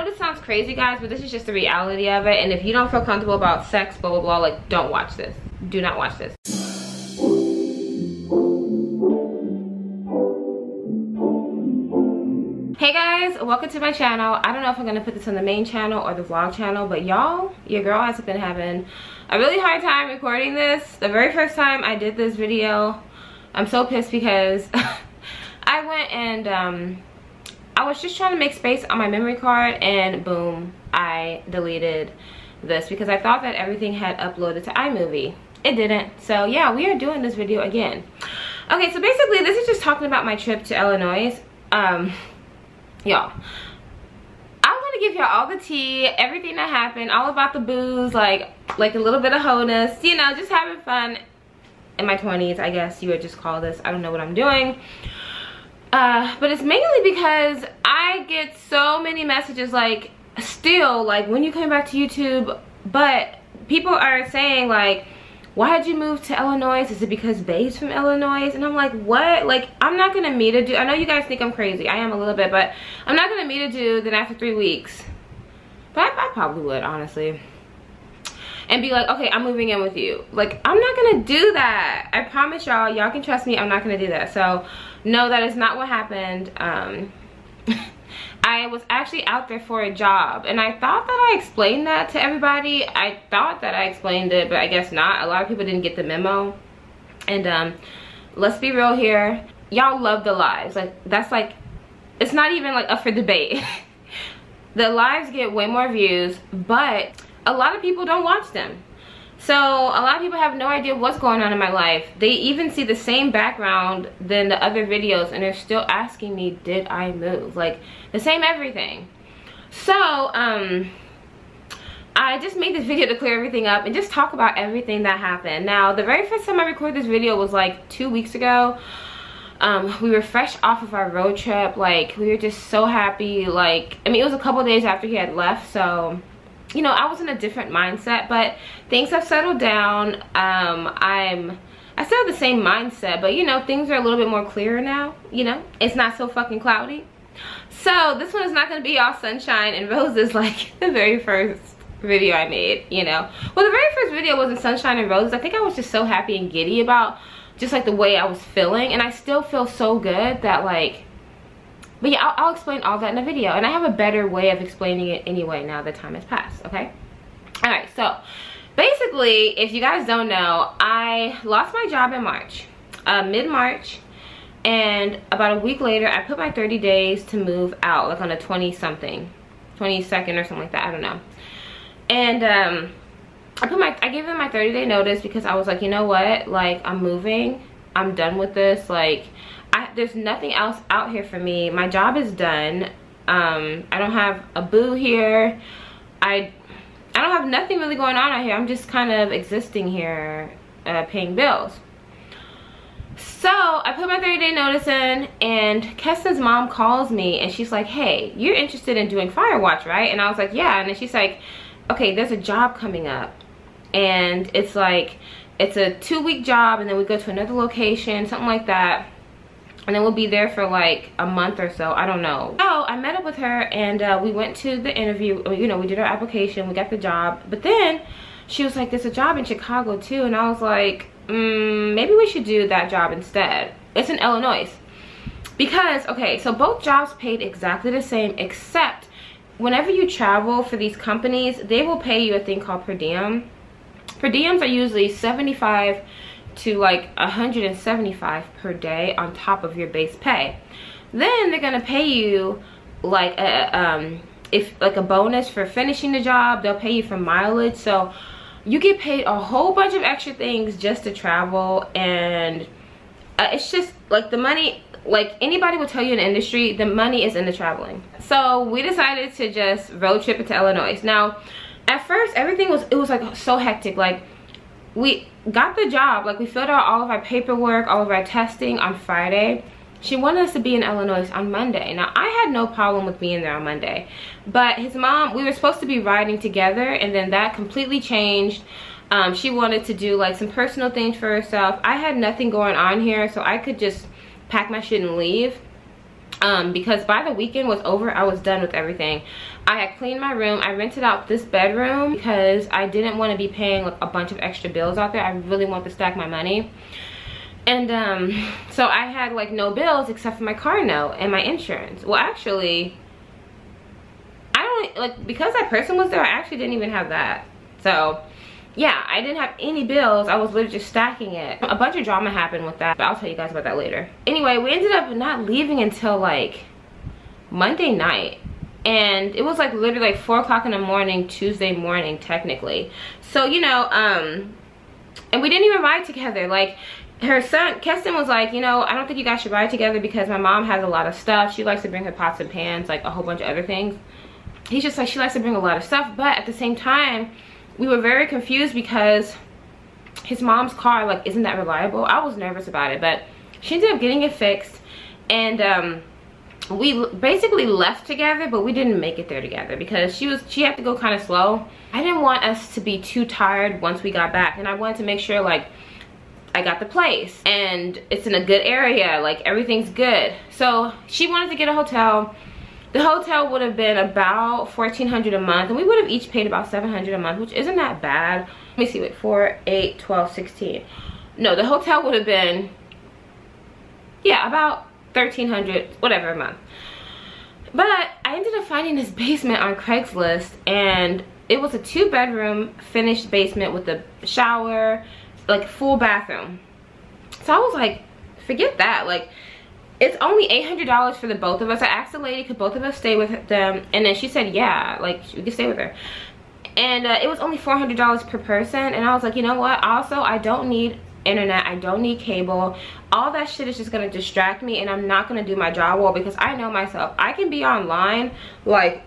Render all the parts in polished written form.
this sounds crazy, guys, but this is just the reality of it. And if you don't feel comfortable about sex, blah blah blah, like, don't watch this. Do not watch this. Hey guys, welcome to my channel. I don't know if I'm gonna put this on the main channel or the vlog channel, but y'all, your girl has been having a really hard time recording this. The very first time I did this video, I'm so pissed because I went and I was just trying to make space on my memory card, and boom, I deleted this because I thought that everything had uploaded to iMovie. It didn't. So yeah, we are doing this video again. Okay, so basically this is just talking about my trip to Illinois. Y'all, I'm gonna give y'all all the tea, everything that happened, all about the booze, like a little bit of wholeness, you know, just having fun in my 20s, I guess you would just call this. I don't know what I'm doing. But it's mainly because I get so many messages, like, still, like, when you come back to YouTube, but people are saying, like, why did you move to Illinois? Is it because Babe's from Illinois? And I'm like, what? Like, I'm not gonna meet a dude. I know you guys think I'm crazy. I am a little bit, but I'm not gonna meet a dude then after 3 weeks. But I probably would, honestly. And be like, okay, I'm moving in with you. Like, I'm not gonna do that. I promise y'all, y'all can trust me, I'm not gonna do that. So, no, that is not what happened. I was actually out there for a job, and I thought that I explained that to everybody. I thought that I explained it, but I guess not. A lot of people didn't get the memo. And let's be real here, y'all love the lives. Like, that's like, it's not even like up for debate. The lives get way more views, but a lot of people don't watch them. So a lot of people have no idea what's going on in my life. They even see the same background than the other videos, and they're still asking me, did I move? Like, the same everything. So I just made this video to clear everything up and just talk about everything that happened. Now, the very first time I recorded this video was like 2 weeks ago. We were fresh off of our road trip. Like, we were just so happy. Like, I mean, it was a couple days after he had left, so you know, I was in a different mindset, but things have settled down. I still have the same mindset, but you know, things are a little bit more clearer now. You know, it's not so fucking cloudy. So this one is not going to be all sunshine and roses like the very first video I made, you know. Well, the very first video wasn't sunshine and roses. I think I was just so happy and giddy about just like the way I was feeling, and I still feel so good that, like, but yeah, I'll explain all that in a video, and I have a better way of explaining it anyway now that time has passed, okay? All right, so basically, if you guys don't know, I lost my job in March, mid-March, and about a week later, I put my 30 days to move out, like on a 20-something, 22nd or something like that, I don't know. And I gave them my 30-day notice because I was like, you know what, like, I'm moving, I'm done with this, like, there's nothing else out here for me. My job is done. I don't have a boo here. I don't have nothing really going on out here. I'm just kind of existing here, paying bills. So I put my 30-day notice in, and Keston's mom calls me, and she's like, hey, you're interested in doing Firewatch, right? And I was like, yeah. And then she's like, okay, there's a job coming up, and it's like, it's a 2-week job, and then we go to another location, something like that. And then we'll be there for like a month or so, I don't know. So I met up with her, and we went to the interview. You know, we did our application, we got the job. But then she was like, there's a job in Chicago too. And I was like, maybe we should do that job instead. It's in Illinois. Because, okay, so both jobs paid exactly the same, except whenever you travel for these companies, they will pay you a thing called per diem. Per diems are usually 75 to like 175 per day on top of your base pay. Then they're gonna pay you like a bonus for finishing the job. They'll pay you for mileage, so you get paid a whole bunch of extra things just to travel. And it's just like the money, like anybody will tell you in the industry, the money is in the traveling. So we decided to just road trip it to Illinois. Now at first everything was like so hectic. Like, we got the job, like we filled out all of our paperwork, all of our testing on Friday. She wanted us to be in Illinois on Monday. Now, I had no problem with being there on Monday, but his mom, we were supposed to be riding together, and then that completely changed. She wanted to do like some personal things for herself. I had nothing going on here, so I could just pack my shit and leave. because by the weekend was over, I was done with everything. I had cleaned my room. I rented out this bedroom because I didn't want to be paying like a bunch of extra bills out there. I really want to stack my money. And so I had like no bills except for my car note and my insurance. Well, actually, I don't, like, because that person was there, I actually didn't even have that. So yeah, I didn't have any bills. I was literally just stacking it. A bunch of drama happened with that, but I'll tell you guys about that later. Anyway, we ended up not leaving until like Monday night. And it was like literally like 4 o'clock in the morning, Tuesday morning, technically. So, you know, and we didn't even ride together. Like, her son, Keston, was like, you know, I don't think you guys should ride together because my mom has a lot of stuff. She likes to bring her pots and pans, like a whole bunch of other things. He's just like, she likes to bring a lot of stuff. But at the same time, we were very confused because his mom's car like isn't that reliable. I was nervous about it, but she ended up getting it fixed, and we basically left together, but we didn't make it there together because she had to go kind of slow. I didn't want us to be too tired once we got back, and I wanted to make sure like I got the place and it's in a good area, like everything's good. So she wanted to get a hotel. The hotel would have been about $1,400 a month, and we would have each paid about $700 a month, which isn't that bad. Let me see, wait, 4, 8, 12, 16. No, the hotel would have been, yeah, about $1,300, whatever, a month. But I ended up finding this basement on Craigslist, and it was a 2-bedroom finished basement with a shower, like full bathroom. So I was like, forget that, like, it's only $800 for the both of us. I asked the lady, could both of us stay with them? And then she said, yeah, like we could stay with her. And it was only $400 per person. And I was like, you know what? Also, I don't need internet. I don't need cable. All that shit is just gonna distract me, and I'm not gonna do my job well because I know myself. I can be online like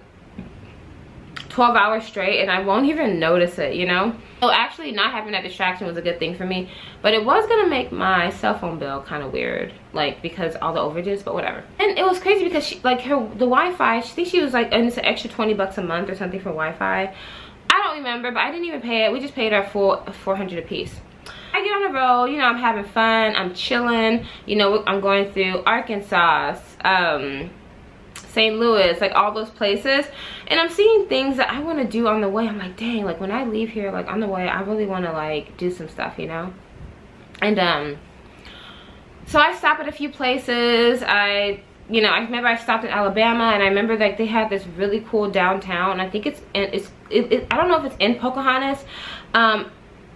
12 hours straight and I won't even notice it, you know? So actually not having that distraction was a good thing for me, but it was gonna make my cell phone bill kind of weird, like because all the overages, but whatever. And it was crazy because she, like the Wi-Fi, she thinks she was like, and it's an extra 20 bucks a month or something for Wi-Fi. I don't remember, but I didn't even pay it. We just paid our full $400 a piece. I get on the road, you know, I'm having fun, I'm chilling, you know, I'm going through Arkansas, St. Louis, like all those places, and I'm seeing things that I want to do on the way. I'm like, dang, like when I leave here, like on the way, I really want to like do some stuff, you know? And so I stop at a few places. I remember I stopped in Alabama, and I remember like they had this really cool downtown. I think I don't know if it's in Pocahontas. I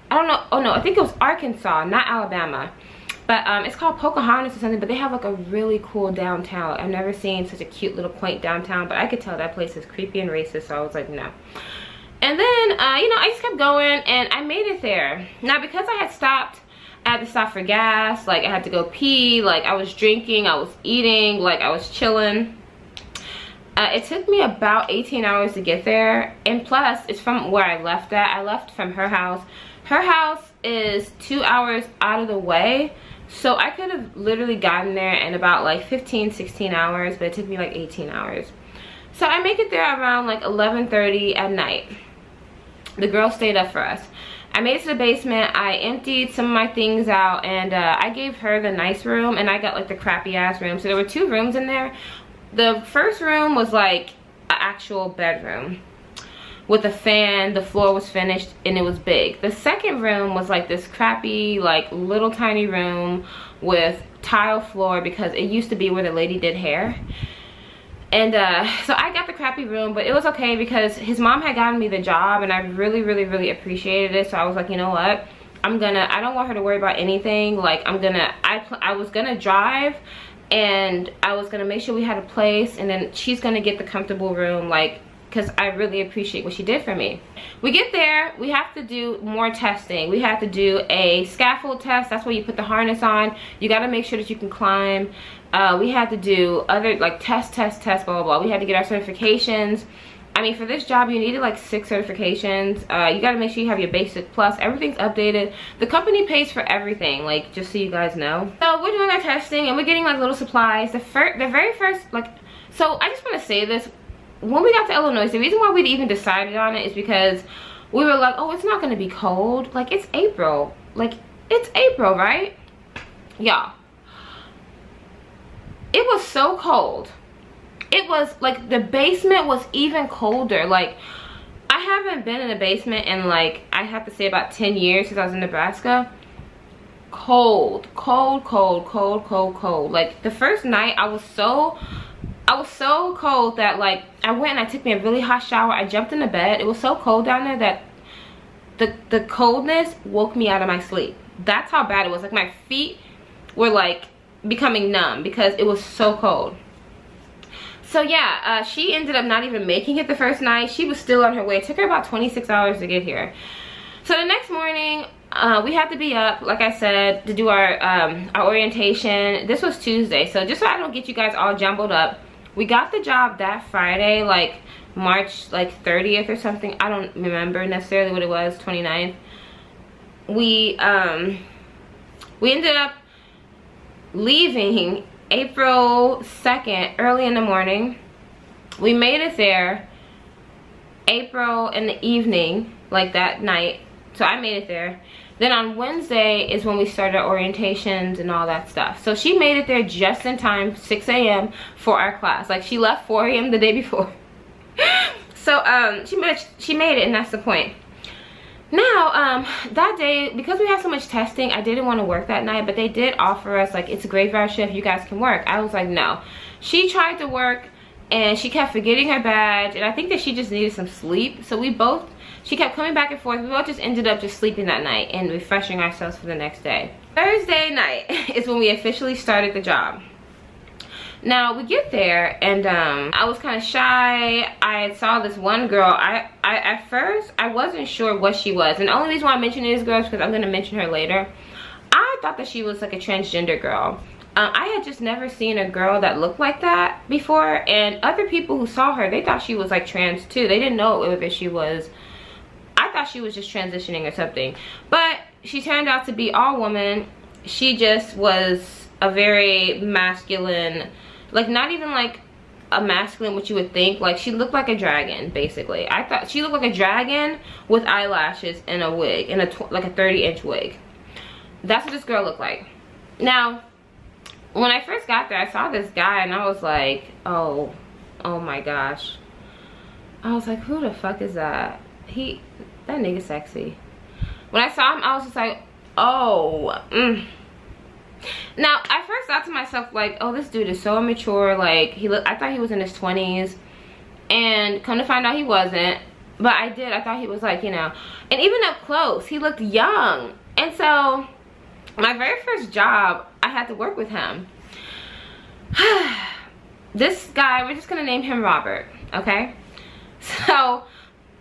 don't know. Oh no, I think it was Arkansas, not Alabama. But it's called Pocahontas or something, but they have like a really cool downtown. I've never seen such a cute little quaint downtown, but I could tell that place is creepy and racist, so I was like, no. And then, you know, I just kept going, and I made it there. Now, because I had stopped, I had to stop for gas, like I had to go pee, like I was drinking, I was eating, like I was chilling. It took me about 18 hours to get there, and plus, it's from where I left at. I left from her house. Her house is 2 hours out of the way. So I could have literally gotten there in about like 15, 16 hours, but it took me like 18 hours. So I make it there around like 11:30 at night. The girl stayed up for us. I made it to the basement. I emptied some of my things out, and I gave her the nice room, and I got like the crappy ass room. So there were 2 rooms in there. The first room was like an actual bedroom with a fan. The floor was finished and it was big. The second room was like this crappy, like little tiny room with tile floor because it used to be where the lady did hair. And so I got the crappy room, but it was okay because his mom had gotten me the job, and I really, really, really appreciated it. So I was like, you know what? I don't want her to worry about anything. Like I was gonna drive, and I was gonna make sure we had a place, and then she's gonna get the comfortable room, like, because I really appreciate what she did for me. We get there, we have to do more testing. We have to do a scaffold test. That's where you put the harness on. You got to make sure that you can climb. We had to do other like test, blah, blah, blah. We had to get our certifications. I mean, for this job, you needed like 6 certifications. You got to make sure you have your basic plus. Everything's updated. The company pays for everything, like, just so you guys know. So we're doing our testing, and we're getting like little supplies. The very first, like, so I just want to say this. When we got to Illinois, the reason why we even decided on it is because we were like, oh, it's not going to be cold. Like, it's April. Like, it's April, right? Y'all. it was so cold. It was like the basement was even colder. Like, I haven't been in a basement in, like, I have to say about 10 years since I was in Nebraska. Cold, cold, cold, cold, cold, cold. Like, the first night I was so cold that, like, I went and I took me a really hot shower. I jumped into bed. It was so cold down there that the coldness woke me out of my sleep. That's how bad it was. Like, my feet were like becoming numb because it was so cold. So yeah, she ended up not even making it the first night. She was still on her way. It took her about 26 hours to get here. So the next morning, we had to be up, like I said, to do our orientation. This was Tuesday, so just so I don't get you guys all jumbled up, we got the job that Friday, like March like 30th or something. I don't remember necessarily what it was, 29th. We ended up leaving April 2nd early in the morning. We made it there April in the evening, like that night. So I made it there. Then on Wednesday is when we started our orientations and all that stuff. So she made it there just in time, 6 a.m. for our class. Like, she left 4 a.m. the day before. So she made it, and that's the point. Now, that day, because we had so much testing, I didn't want to work that night, but they did offer us, like, it's a graveyard shift, you guys can work. I was like, no. She tried to work, and she kept forgetting her badge, and I think that she just needed some sleep. So she kept coming back and forth. We both just ended up just sleeping that night and refreshing ourselves for the next day. Thursday night is when we officially started the job. Now we get there, and I was kind of shy. I saw this one girl. At first I wasn't sure what she was, and the only reason why I'm mentioning this girl is because I'm going to mention her later. I thought that she was like a transgender girl. I had just never seen a girl that looked like that before, and other people who saw her, they thought she was like trans too. They didn't know if she was. I thought she was just transitioning or something, but she turned out to be all woman. She just was a very masculine, like not even like a masculine what you would think. Like, she looked like a dragon, basically. I thought she looked like a dragon with eyelashes and a wig, and like a 30-inch wig. That's what this girl looked like. Now, when I first got there, I saw this guy, and I was like, oh my gosh. I was like, who the fuck is that? That nigga sexy. When I saw him, I was just like, oh. Now, I first thought to myself, like, oh, this dude is so immature. Like, I thought he was in his 20s, and come to find out he wasn't. But I thought he was, like, you know, and even up close, he looked young. And so my very first job, I had to work with him. This guy, we're just gonna name him Robert, okay? So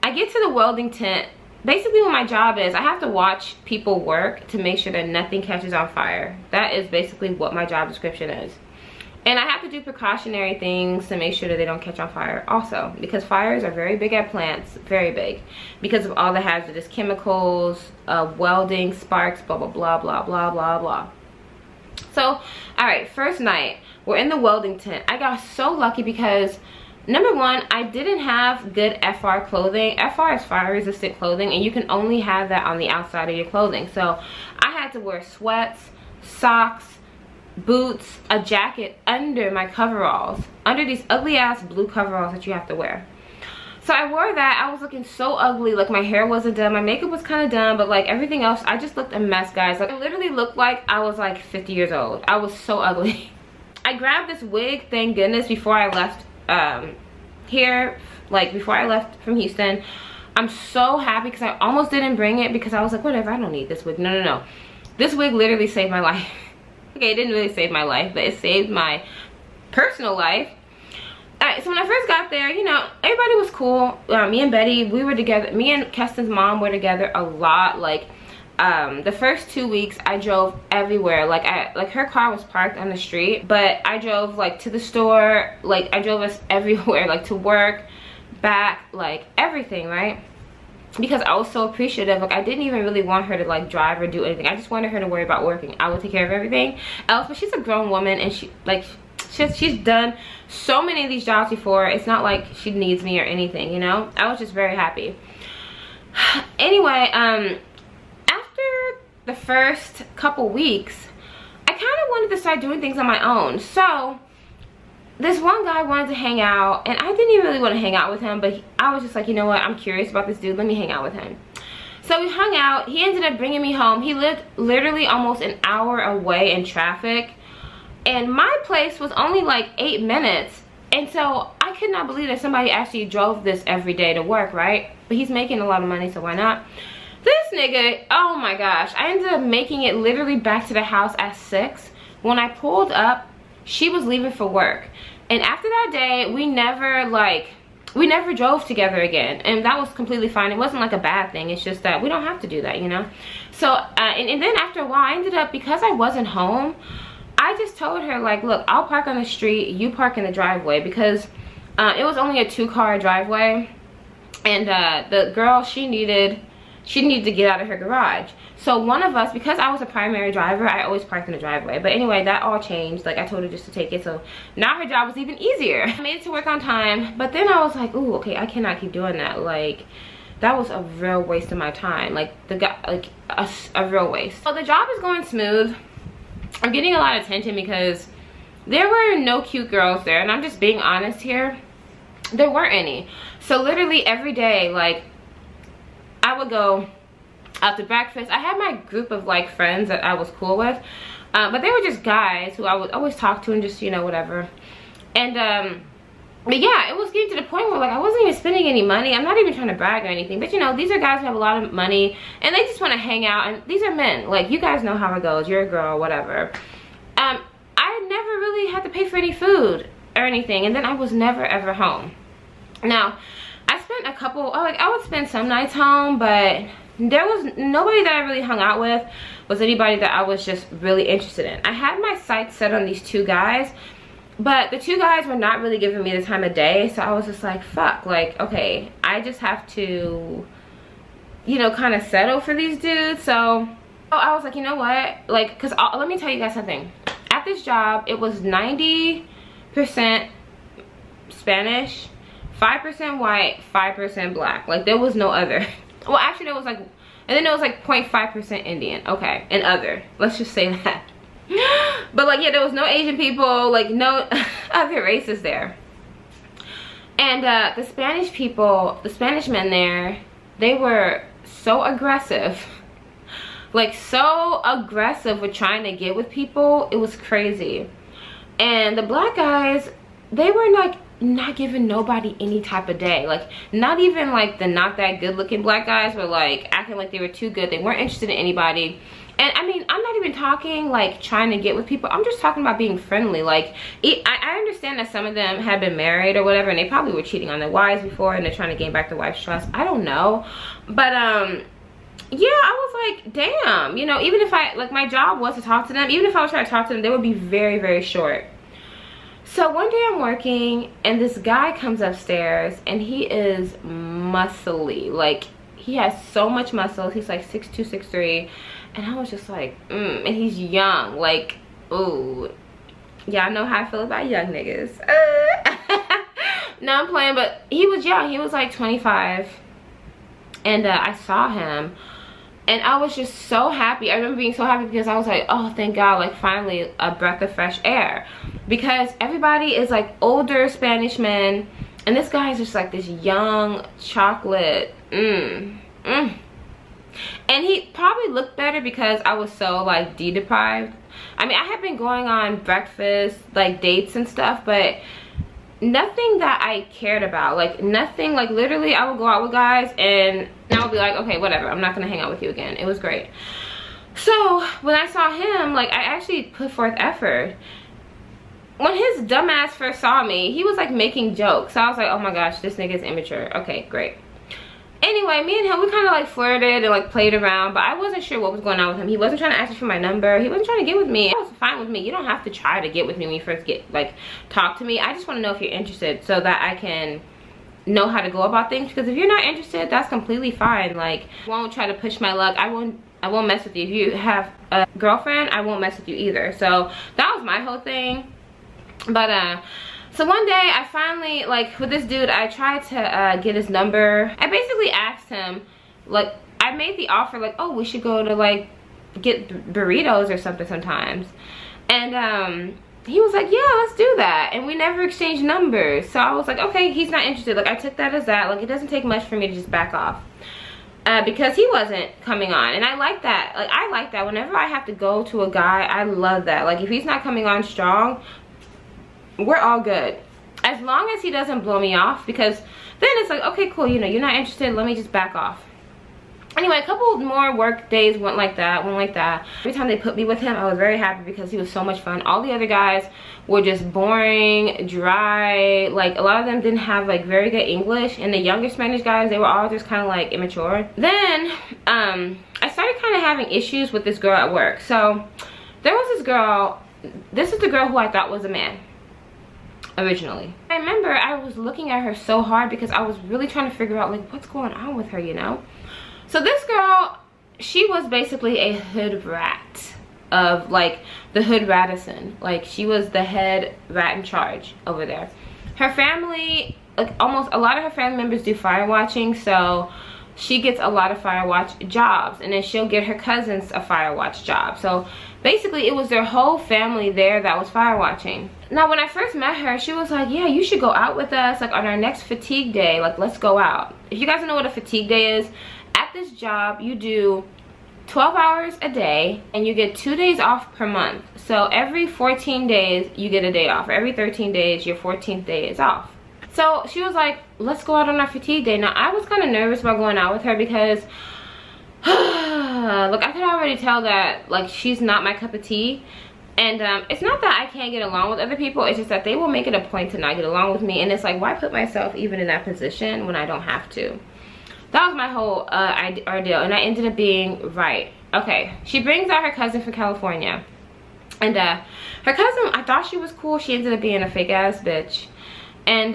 I get to the welding tent. Basically what my job is, I have to watch people work to make sure that nothing catches on fire. That is basically what my job description is. And I have to do precautionary things to make sure that they don't catch on fire also, because fires are very big at plants, very big, because of all the hazardous chemicals, welding, sparks, blah, blah, blah, blah, blah, blah, blah. So, all right, first night, we're in the welding tent. I got so lucky because, number one, I didn't have good FR clothing. FR is fire resistant clothing, and you can only have that on the outside of your clothing. So I had to wear sweats, socks, boots, a jacket under my coveralls, under these ugly ass blue coveralls that you have to wear. So I wore that. I was looking so ugly. Like, my hair wasn't done, my makeup was kind of done, but like everything else, I just looked a mess, guys. Like, I literally looked like I was like 50 years old. I was so ugly. I grabbed this wig, thank goodness, before I left here, like before I left from Houston. I'm so happy because I almost didn't bring it because I was like, whatever, I don't need this wig. No. This wig literally saved my life. Okay, it didn't really save my life, but it saved my personal life. Alright, so when I first got there, you know, everybody was cool. Me and Betty, we were together. Me and Keston's mom were together a lot. Like, the first 2 weeks I drove everywhere. Like, her car was parked on the street, but I drove like to the store. Like, I drove us everywhere, like to work, back, like everything, right? Because I was so appreciative. Like, I didn't even really want her to like drive or do anything. I just wanted her to worry about working. I would take care of everything else. But she's a grown woman, and she's done so many of these jobs before. It's not like she needs me or anything, you know? I was just very happy. Anyway, after the first couple weeks, I kind of wanted to start doing things on my own. So this one guy wanted to hang out, and I didn't even really want to hang out with him, but I was just like, you know what, I'm curious about this dude, let me hang out with him. So we hung out. He ended up bringing me home. He lived literally almost an hour away in traffic, and my place was only like 8 minutes. And so I could not believe that somebody actually drove this every day to work, right? But he's making a lot of money, so why not? This nigga, oh my gosh, I ended up making it literally back to the house at 6. When I pulled up, she was leaving for work. And after that day, we never drove together again, and that was completely fine. It wasn't like a bad thing, it's just that we don't have to do that, you know. So and then after a while, I ended up, because I wasn't home, I just told her, like, look, I'll park on the street, you park in the driveway, because it was only a 2-car driveway, and the girl, she needed to get out of her garage. So one of us, because I was a primary driver, I always parked in the driveway. But anyway, that all changed. Like, I told her just to take it, so now her job was even easier. I made it to work on time, but then I was like, ooh, okay, I cannot keep doing that. Like, that was a real waste of my time. Like, the guy, like, a real waste. So the job is going smooth. I'm getting a lot of attention because there were no cute girls there, and I'm just being honest here. There weren't any. So literally every day, like, I would go out to breakfast. I had my group of like friends that I was cool with, but they were just guys who I would always talk to and just, you know, whatever. And but yeah, it was getting to the point where like I wasn't even spending any money. I'm not even trying to brag or anything, but you know, these are guys who have a lot of money and they just want to hang out, and these are men. Like, you guys know how it goes. You're a girl, whatever. I never really had to pay for any food or anything, and then I was never ever home. Now, I spent a couple, like, I would spend some nights home, but there was nobody that I really hung out with was anybody that I was just really interested in. I had my sights set on these 2 guys, but the 2 guys were not really giving me the time of day, so I was just like, fuck, like, okay, I just have to, you know, kind of settle for these dudes. So I was like, you know what, like, because let me tell you guys something. At this job, it was 90% Spanish, 5% white, 5% black. Like, there was no other. Well, actually there was like, and then there was like 0.5% Indian. Okay, and other, let's just say that. But like, yeah, there was no Asian people, like no other races there. And the Spanish people, the Spanish men there, they were so aggressive. Like, so aggressive with trying to get with people. It was crazy. And the black guys, they were like not giving nobody any type of day. Like, not even like the not that good looking black guys were like acting like they were too good. They weren't interested in anybody. And I mean, I'm not even talking like trying to get with people. I'm just talking about being friendly. Like, I understand that some of them had been married or whatever, and they probably were cheating on their wives before, and they're trying to gain back their wife's trust. I don't know. But yeah, I was like, damn, you know, even if I, like, my job was to talk to them, even if I was trying to talk to them, they would be very, very short. So one day I'm working, and this guy comes upstairs, and he is muscly. Like, he has so much muscle. He's like 6'2", 6'3", and I was just like, and he's young. Like, ooh, y'all know how I feel about young niggas. No, I'm playing, but he was young. He was like 25, and I saw him, and I was just so happy. I remember being so happy because I was like, oh, thank God, like, finally a breath of fresh air. Because everybody is like older Spanish men, and this guy is just like this young chocolate. And he probably looked better because I was so like D-deprived. I mean, I had been going on breakfast, like dates and stuff, but nothing that I cared about. Like, nothing. Like, literally I would go out with guys and I would be like, okay, whatever, I'm not gonna hang out with you again. It was great. So when I saw him, like, I actually put forth effort. When his dumbass first saw me, he was like making jokes. So I was like, oh my gosh, this nigga's immature. Okay, great. Anyway, me and him, we kind of like flirted and like played around, but I wasn't sure what was going on with him. He wasn't trying to ask me for my number. He wasn't trying to get with me. That was fine with me. You don't have to try to get with me when you first talk to me. I just want to know if you're interested so that I can know how to go about things. Because if you're not interested, that's completely fine. Like, I won't try to push my luck. I won't mess with you. If you have a girlfriend, I won't mess with you either. So that was my whole thing. But so one day I finally, like, with this dude, I tried to get his number. I basically asked him, like, I made the offer, like, oh, we should go to like get burritos or something sometimes. And he was like, yeah, let's do that. And we never exchanged numbers. So I was like, okay, he's not interested. Like, I took that as that. Like, it doesn't take much for me to just back off. Because he wasn't coming on. And I like that. Like, I like that. Whenever I have to go to a guy, I love that. Like, if he's not coming on strong, we're all good. As long as he doesn't blow me off. Because then it's like, okay, cool. You know, you're not interested. Let me just back off. Anyway, a couple more work days went like that, Every time they put me with him, I was very happy because he was so much fun. All the other guys were just boring, dry. Like, a lot of them didn't have, like, very good English. And the younger Spanish guys, they were all just kind of, like, immature. Then, I started kind of having issues with this girl at work. So, there was this girl. This is the girl who I thought was a man. Originally. I remember I was looking at her so hard because I was really trying to figure out, like, what's going on with her, you know? So this girl, she was basically a hood rat of, like, the hood Radisson. Like, she was the head rat in charge over there. Her family, like, almost a lot of her family members do fire watching, so she gets a lot of fire watch jobs, and then she'll get her cousins a fire watch job. So basically it was their whole family there that was fire watching. Now when I first met her, she was like, yeah, you should go out with us, like, on our next fatigue day. Like, let's go out. If you guys don't know what a fatigue day is, at this job you do 12 hours a day and you get 2 days off per month. So every 14 days you get a day off. Every 13 days your 14th day is off. So she was like, let's go out on our fatigue day. Now I was kind of nervous about going out with her because look, I could already tell that, like, she's not my cup of tea. And it's not that I can't get along with other people, it's just that they will make it a point to not get along with me. And it's like, why put myself even in that position when I don't have to? That was my whole ordeal, and I ended up being right. Okay, she brings out her cousin from California. And her cousin, I thought she was cool. She ended up being a fake ass bitch. And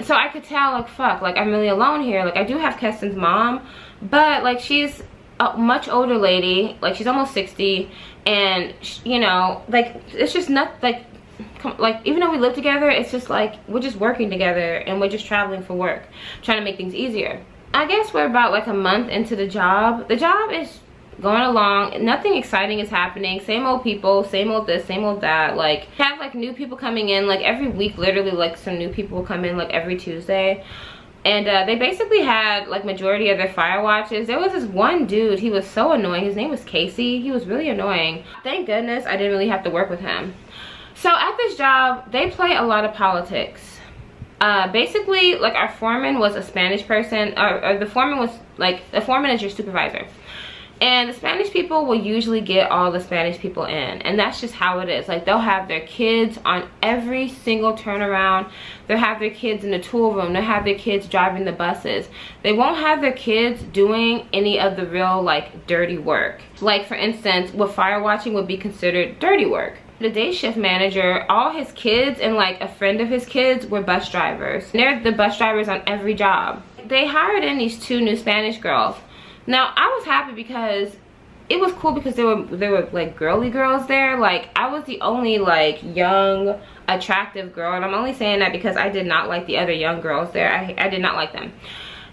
so I could tell, like, fuck, like, I'm really alone here. Like, I do have Keston's mom, but, like, she's a much older lady. Like, she's almost 60, and you know, like, it's just not like even though we live together, it's just like we're just working together and we're just traveling for work, trying to make things easier. I guess we're about like a month into the job. The job is going along, nothing exciting is happening. Same old people, same old this, same old that. Like, have like new people coming in like every week. Literally, like, some new people will come in like every Tuesday. And they basically had like majority of their fire watches. There was this one dude, he was so annoying. His name was Casey. He was really annoying. Thank goodness I didn't really have to work with him. So at this job, they play a lot of politics. Basically, like, our foreman was a Spanish person, or the foreman was like, the foreman is your supervisor. And the Spanish people will usually get all the Spanish people in. And that's just how it is. Like, they'll have their kids on every single turnaround. They'll have their kids in the tool room. They'll have their kids driving the buses. They won't have their kids doing any of the real, like, dirty work. Like, for instance, what fire watching would be considered dirty work. The day shift manager, all his kids and like a friend of his kids were bus drivers. They're the bus drivers on every job. They hired in these 2 new Spanish girls. Now I was happy because it was cool because there were like girly girls there. Like, I was the only like young attractive girl, and I'm only saying that because I did not like the other young girls there. I did not like them.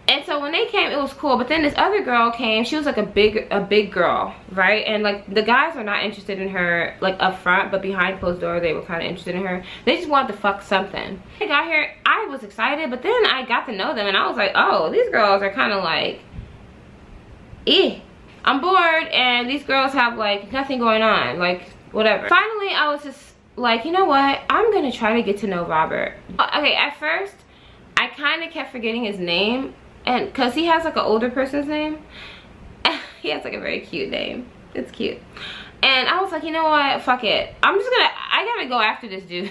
And so when they came, it was cool. But then this other girl came. She was like a big girl, right? And like, the guys were not interested in her like up front, but behind closed door they were kind of interested in her. They just wanted to fuck something. I got here, I was excited, but then I got to know them and I was like, oh, these girls are kind of like, I'm bored, and these girls have like nothing going on, like whatever. Finally, I was just like, you know what? I'm gonna try to get to know Robert. Okay, at first I kind of kept forgetting his name. And because he has like an older person's name, he has like a very cute name. It's cute. And I was like, you know what, fuck it, I gotta go after this dude.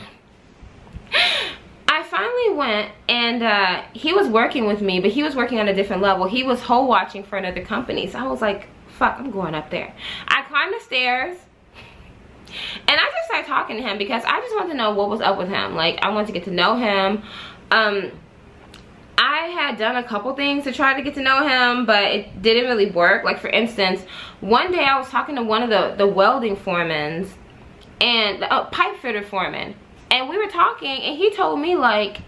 I finally went, and he was working with me, but he was working on a different level. He was hole watching for another company. So I was like, fuck, I'm going up there. I climbed the stairs and I just started talking to him because I just wanted to know what was up with him. Like, I wanted to get to know him. I had done a couple things to try to get to know him, but it didn't really work. Like, for instance, one day I was talking to one of the welding foremans, and pipe fitter foreman, and we were talking, and he told me like,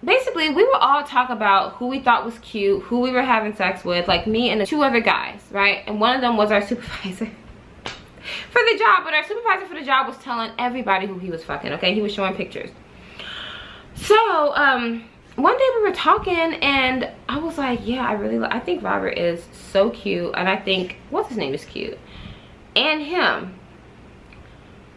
basically we would all talk about who we thought was cute, who we were having sex with, like me and the 2 other guys, right? And one of them was our supervisor. for the job, but our supervisor for the job was telling everybody who he was fucking, okay? He was showing pictures. So, one day we were talking and I was like, yeah, I think Robert is so cute, and I think, what's his name is cute, and him.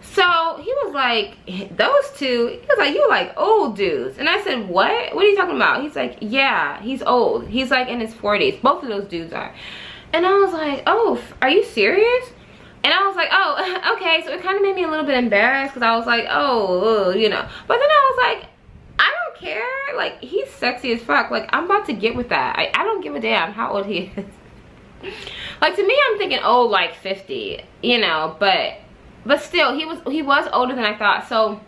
So he was like, those two, he was like, you like old dudes. And I said, what are you talking about? He's like, yeah, he's old. He's like in his 40s. Both of those dudes are. And I was like, oh, are you serious? And I was like, oh, okay. So it kind of made me a little bit embarrassed because I was like, oh, you know. But then I was like, I don't care. Like, he's sexy as fuck. Like, I'm about to get with that. I don't give a damn how old he is. Like, to me, I'm thinking old, like 50, you know, but still, he was older than I thought. So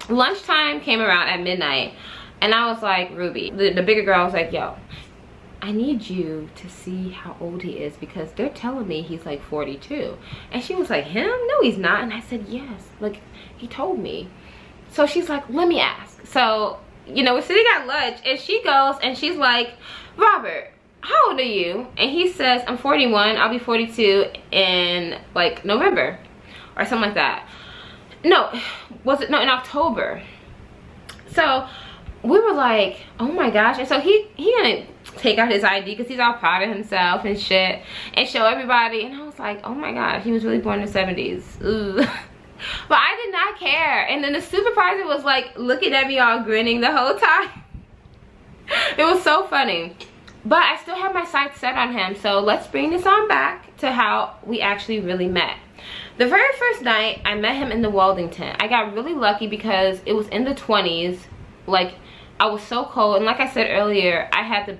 lunchtime came around at midnight and I was like, Ruby, the bigger girl, was like, yo, I need you to see how old he is because they're telling me he's like 42. And she was like, him? No, he's not. And I said, yes, like he told me. So she's like, let me ask. So, you know, we're sitting at lunch and she goes and she's like, Robert, how old are you? And he says, I'm 41. I'll be 42 in like November or something like that. No, was it? No, in October. So we were like, oh my gosh. And so he gonna take out his ID because he's all proud of himself and shit and show everybody. And I was like, oh my god, he was really born in the 70s. Ugh. But I did not care. And then the supervisor was like looking at me all grinning the whole time. It was so funny. But I still have my sights set on him. So let's bring this on back to how we actually really met. The very first night I met him in the welding tent. I got really lucky because it was in the 20s. Like, I was so cold, and like I said earlier, I had to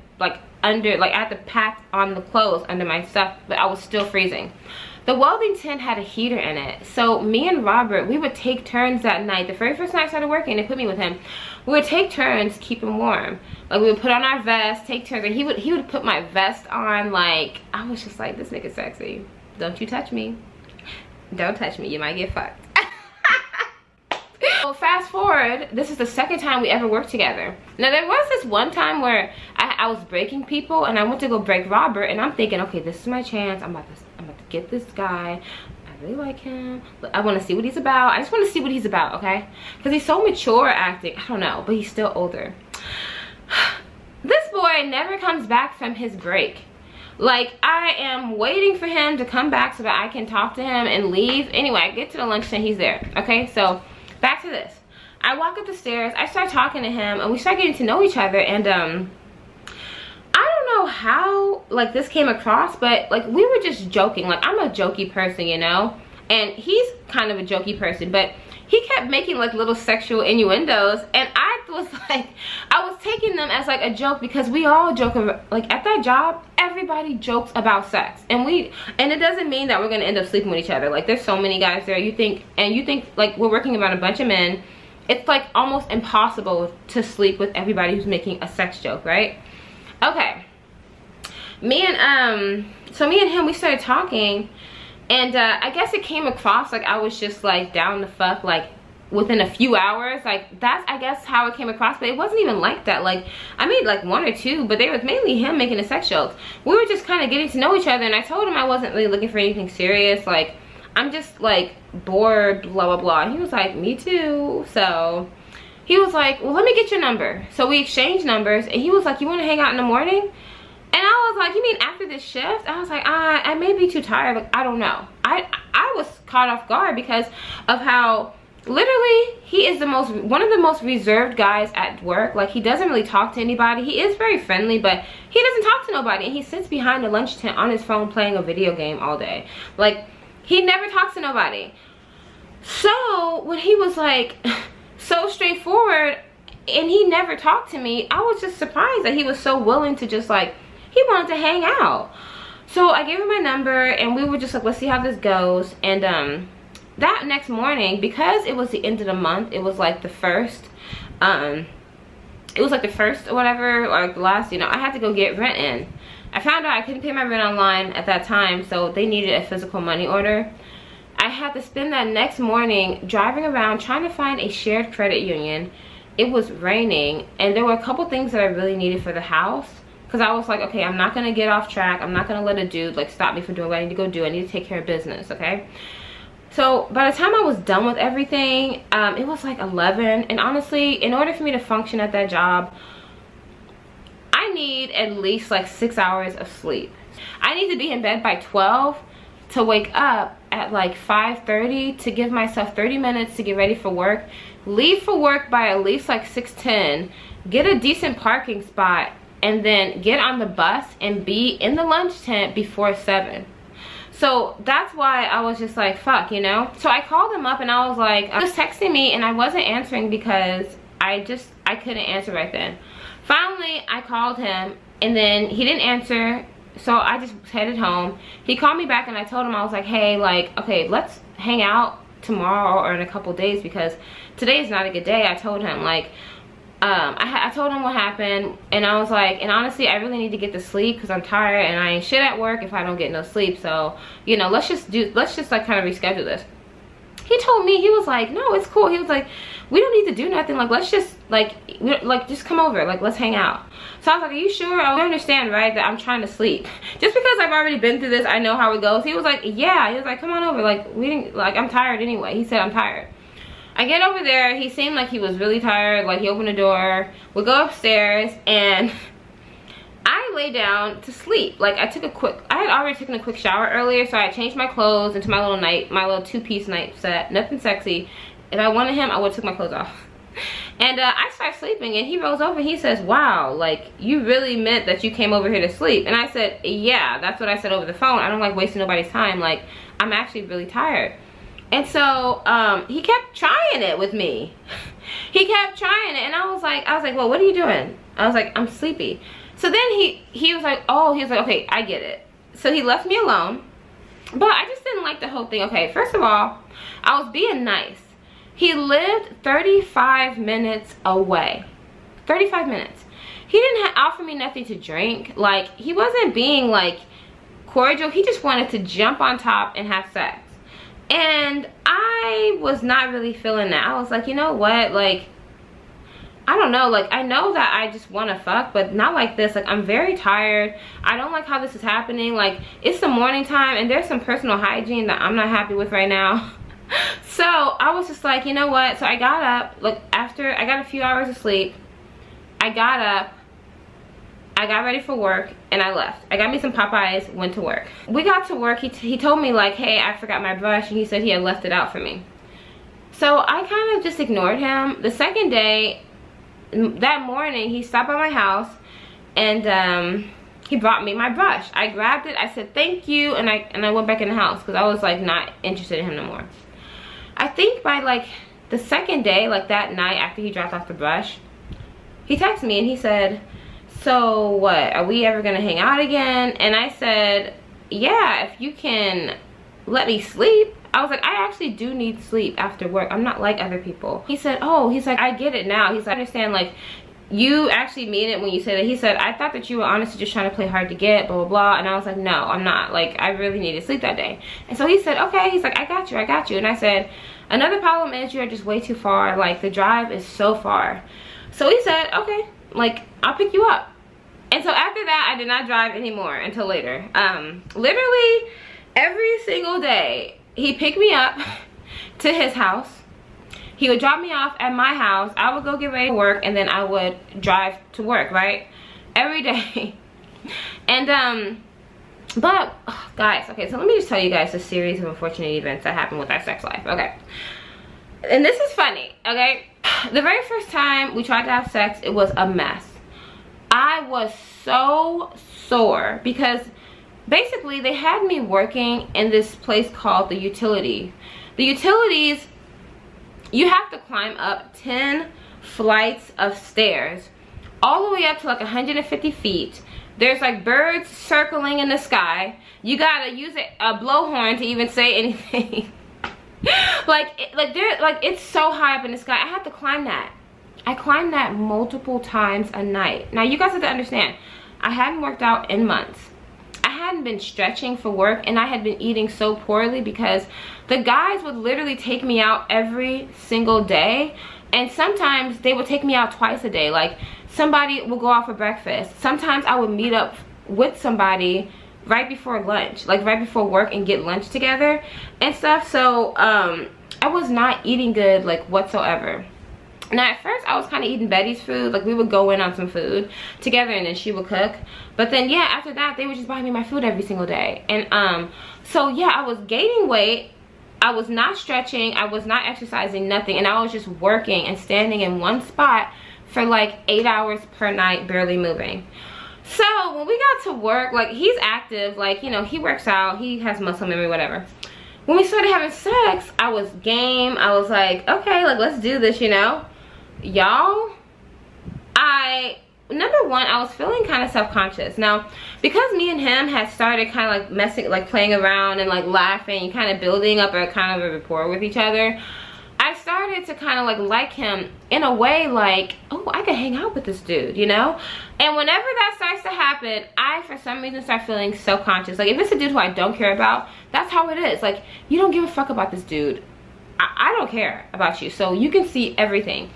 I had to pack on the clothes under my stuff, but I was still freezing. The welding tent had a heater in it, so me and Robert, we would take turns that night. The very first night I started working, they put me with him. We would take turns keeping warm. Like, we would put on our vests, take turns, and he would put my vest on. Like, I was just like, this nigga's sexy. Don't you touch me. Don't touch me, you might get fucked. So fast forward, this is the second time we ever worked together. Now there was this one time where I was breaking people and I went to go break Robert, and I'm thinking, okay, this is my chance. I'm about to get this guy. I really like him. I want to see what he's about. I just want to see what he's about, okay? Because he's so mature acting. I don't know, but he's still older. This boy never comes back from his break. Like, I am waiting for him to come back so that I can talk to him and leave. Anyway, I get to the lunch and he's there. Okay, so back to this. I walk up the stairs, I start talking to him, and we start getting to know each other. And I don't know how like this came across, but like we were just joking. Like, I'm a jokey person, you know, and he's kind of a jokey person, but he kept making like little sexual innuendos, and I was like, I was taking them as like a joke because we all joke about, like at that job everybody jokes about sex, and it doesn't mean that we're gonna end up sleeping with each other. Like, there's so many guys there, you think like we're working around a bunch of men. It's like almost impossible to sleep with everybody who's making a sex joke, right? Okay, so me and him, we started talking. And I guess it came across like I was just like down the fuck like within a few hours. Like, that's I guess how it came across, but it wasn't even like that. Like, I made like one or two, but they was mainly him making the sex jokes. We were just kind of getting to know each other, and I told him I wasn't really looking for anything serious. Like, I'm just like bored, blah blah blah. And he was like, me too. So he was like, well, let me get your number. So we exchanged numbers, and he was like, you want to hang out in the morning? And I was like, you mean after this shift? I was like, I may be too tired. Like, I don't know. I was caught off guard because of how literally he is one of the most reserved guys at work. Like, he doesn't really talk to anybody. He is very friendly, but he doesn't talk to nobody. And he sits behind the lunch tent on his phone playing a video game all day. Like, he never talks to nobody. So when he was like so straightforward and he never talked to me, I was just surprised that he was so willing to just like, he wanted to hang out. So I gave him my number, and we were just like, let's see how this goes. And that next morning, because it was the end of the month, it was like the first, or whatever, or like the last, you know, I had to go get rent in. I found out I couldn't pay my rent online at that time, so they needed a physical money order. I had to spend that next morning driving around trying to find a shared credit union. It was raining, and there were a couple things that I really needed for the house. Because I was like, okay, I'm not going to get off track. I'm not going to let a dude like stop me from doing what I need to go do. I need to take care of business, okay? So by the time I was done with everything, it was like 11. And honestly, in order for me to function at that job, I need at least like 6 hours of sleep. I need to be in bed by 12 to wake up at like 5:30 to give myself 30 minutes to get ready for work. Leave for work by at least like 6:10. Get a decent parking spot. And then get on the bus and be in the lunch tent before 7. So that's why I was just like, fuck, you know? So I called him up and I was like, he was texting me and I wasn't answering because I couldn't answer right then. Finally, I called him and then he didn't answer. So I just headed home. He called me back and I told him, I was like, hey, like, okay, let's hang out tomorrow or in a couple days because today is not a good day. I told him, like, I told him what happened and I was like, and honestly, I really need to get to sleep because I'm tired and I ain't shit at work if I don't get no sleep. So, you know, let's just like kind of reschedule this. He told me, he was like, no, it's cool. He was like, we don't need to do nothing. Like, let's just just come over. Like, let's hang out. So I was like, are you sure? I understand, right, that I'm trying to sleep. Just because I've already been through this, I know how it goes. He was like, yeah. He was like, come on over. Like, I'm tired anyway. He said, I'm tired. I get over there, he seemed like he was really tired, like he opened the door, we go upstairs, and I lay down to sleep. Like I had already taken a quick shower earlier, so I changed my clothes into my little two-piece night set, nothing sexy. If I wanted him, I would've took my clothes off. And I start sleeping, and he rolls over and he says, wow, like you really meant that you came over here to sleep. And I said, yeah, that's what I said over the phone. I don't like wasting nobody's time, like I'm actually really tired. And so he kept trying it with me. He kept trying it and I was like, well, what are you doing? I was like, I'm sleepy. So then he was like, okay, I get it. So he left me alone. But I just didn't like the whole thing. Okay, first of all, I was being nice. He lived 35 minutes away. 35 minutes. He didn't offer me nothing to drink. Like, he wasn't being like cordial. He just wanted to jump on top and have sex. And I was not really feeling that. I was like, you know what, like I don't know, like I know that I just want to fuck, but not like this. Like I'm very tired. I don't like how this is happening. Like it's the morning time and there's some personal hygiene that I'm not happy with right now. So I was just like, you know what, so I got up. Look, after I got a few hours of sleep, I got up, I got ready for work, and I left. I got me some Popeyes, went to work. We got to work, he told me like, hey, I forgot my brush, and he said he had left it out for me. So I kind of just ignored him. The second day, that morning, he stopped by my house, and he brought me my brush. I grabbed it, I said thank you, and I went back in the house, because I was like not interested in him no more. I think by like the second day, like that night after he dropped off the brush, he texted me and he said, so what, are we ever gonna hang out again? And I said, yeah, if you can let me sleep. I was like, I actually do need sleep after work. I'm not like other people. He said, oh, he's like, I get it now. He's like, I understand, like, you actually mean it when you say that. He said, I thought that you were honestly just trying to play hard to get, blah, blah, blah. And I was like, no, I'm not. Like, I really needed sleep that day. And so he said, okay. He's like, I got you, I got you. And I said, another problem is you're just way too far. Like, the drive is so far. So he said, okay, like, I'll pick you up. And so after that, I did not drive anymore until later. Literally every single day, he picked me up to his house. He would drop me off at my house. I would go get ready to work, and then I would drive to work, right? Every day. And, but, oh, guys, okay, so let me just tell you guys a series of unfortunate events that happened with our sex life, okay? And this is funny, okay? The very first time we tried to have sex, it was a mess. I was so sore because basically they had me working in this place called the utility. The utilities, you have to climb up 10 flights of stairs all the way up to like 150 feet. There's like birds circling in the sky. You gotta use a blowhorn to even say anything. It's so high up in the sky. I had to climb that. I climbed that multiple times a night. Now you guys have to understand, I hadn't worked out in months. I hadn't been stretching for work, and I had been eating so poorly because the guys would literally take me out every single day, and sometimes they would take me out twice a day. Like somebody would go out for breakfast. Sometimes I would meet up with somebody right before lunch, like right before work, and get lunch together and stuff. So I was not eating good, like, whatsoever. Now at first I was kind of eating Betty's food, like we would go in on some food together and then she would cook. But then yeah, after that they would just buy me my food every single day. And so yeah, I was gaining weight, I was not stretching, I was not exercising, nothing, and I was just working and standing in one spot for like 8 hours per night, barely moving. So when we got to work, like, he's active, like, you know, he works out, he has muscle memory, whatever. When we started having sex, I was game. I was like, okay, like, let's do this, you know. Y'all, number one, I was feeling kind of self-conscious. Now, because me and him had started kind of like messing, like playing around and like laughing, kind of building up a kind of a rapport with each other, I started to kind of like him in a way, like, oh, I could hang out with this dude, you know? And whenever that starts to happen, I, for some reason, start feeling self-conscious. Like, if it's a dude who I don't care about, that's how it is. Like, you don't give a fuck about this dude. I don't care about you, so you can see everything.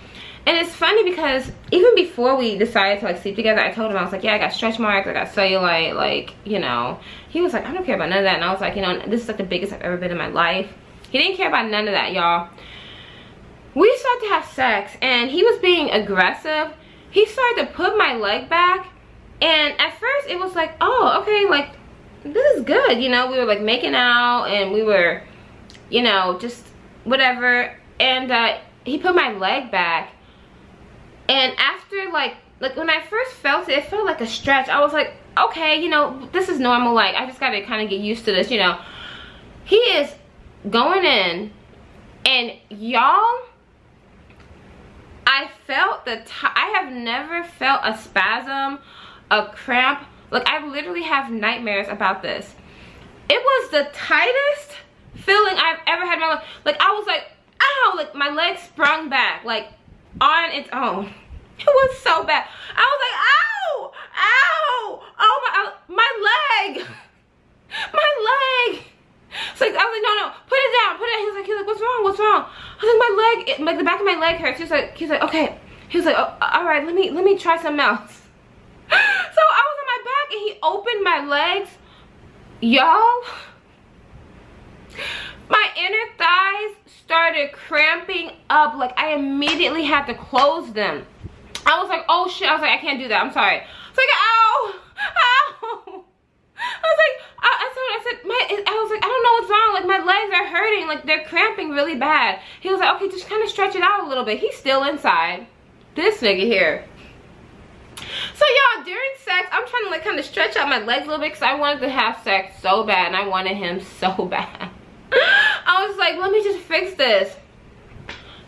And it's funny because even before we decided to like sleep together, I told him, I was like, yeah, I got stretch marks, I got cellulite, like, you know. He was like, I don't care about none of that. And I was like, you know, this is like the biggest I've ever been in my life. He didn't care about none of that, y'all. We started to have sex and he was being aggressive. He started to put my leg back, and at first it was like, oh, okay, like, this is good, you know. We were like making out and we were, you know, just whatever. And he put my leg back, and after like when I first felt it, it felt like a stretch. I was like, okay, you know, this is normal, like, I just gotta kind of get used to this, you know. He is going in, and y'all, I felt I have never felt a spasm, a cramp. Like, I literally have nightmares about this. It was the tightest feeling I've ever had in my life. Like, I was like, ow, like my leg sprung back, like, on its own. It was so bad. I was like, ow, ow, oh my leg, my leg. So I was like, no, put it down, put it down. He was like, what's wrong, what's wrong? I was like, my leg, like the back of my leg hurts. He's like, okay. He was like, oh, all right, let me try something else. So I was on my back and he opened my legs. Y'all, my inner thighs started cramping up. Like, I immediately had to close them. I was like, oh shit. I was like, I can't do that, I'm sorry. It's like, ow, ow. I was like, I was like, I don't know what's wrong. Like, my legs are hurting. Like, they're cramping really bad. He was like, okay, just kind of stretch it out a little bit. He's still inside. This nigga here. So, y'all, during sex, I'm trying to, like, kind of stretch out my legs a little bit because I wanted to have sex so bad, and I wanted him so bad. I was like, let me just fix this.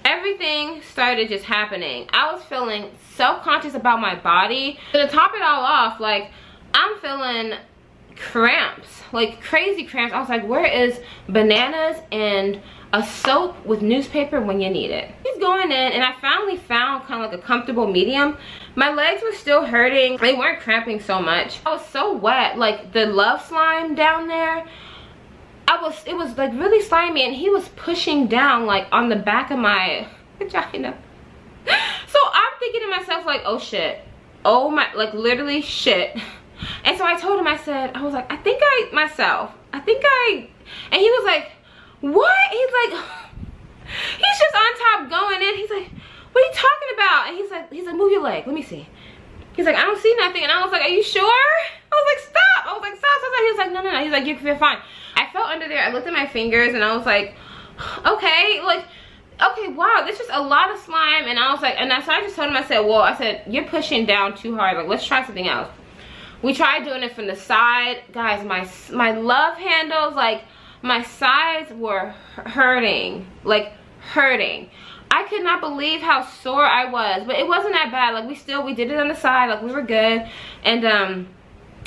Everything started just happening. I was feeling self-conscious about my body. To top it all off, like, I'm feeling cramps, like crazy cramps. I was like, where is bananas and a soap with newspaper when you need it? He's going in, and I finally found kind of like a comfortable medium. My legs were still hurting. They weren't cramping so much. I was so wet, like the love slime down there. It was like really slimy, and he was pushing down like on the back of my vagina. So I'm thinking to myself, like, oh shit, oh my, like literally shit. And so I told him, I was like, and he was like, what? He's like, he's just on top going in. He's like, what are you talking about? And he's like, move your leg, let me see. He's like, I don't see nothing. And I was like, are you sure? I was like, stop. I was like, stop. He was like, no. He's like, you're fine. I felt under there. I looked at my fingers and I was like, okay, like, okay, wow, there's just a lot of slime. And I was like, so I just told him, I said, you're pushing down too hard. Like, let's try something else. We tried doing it from the side. Guys, my love handles, like, my sides were hurting. Like, hurting. I could not believe how sore I was. But it wasn't that bad. Like, we did it on the side. Like, we were good. And,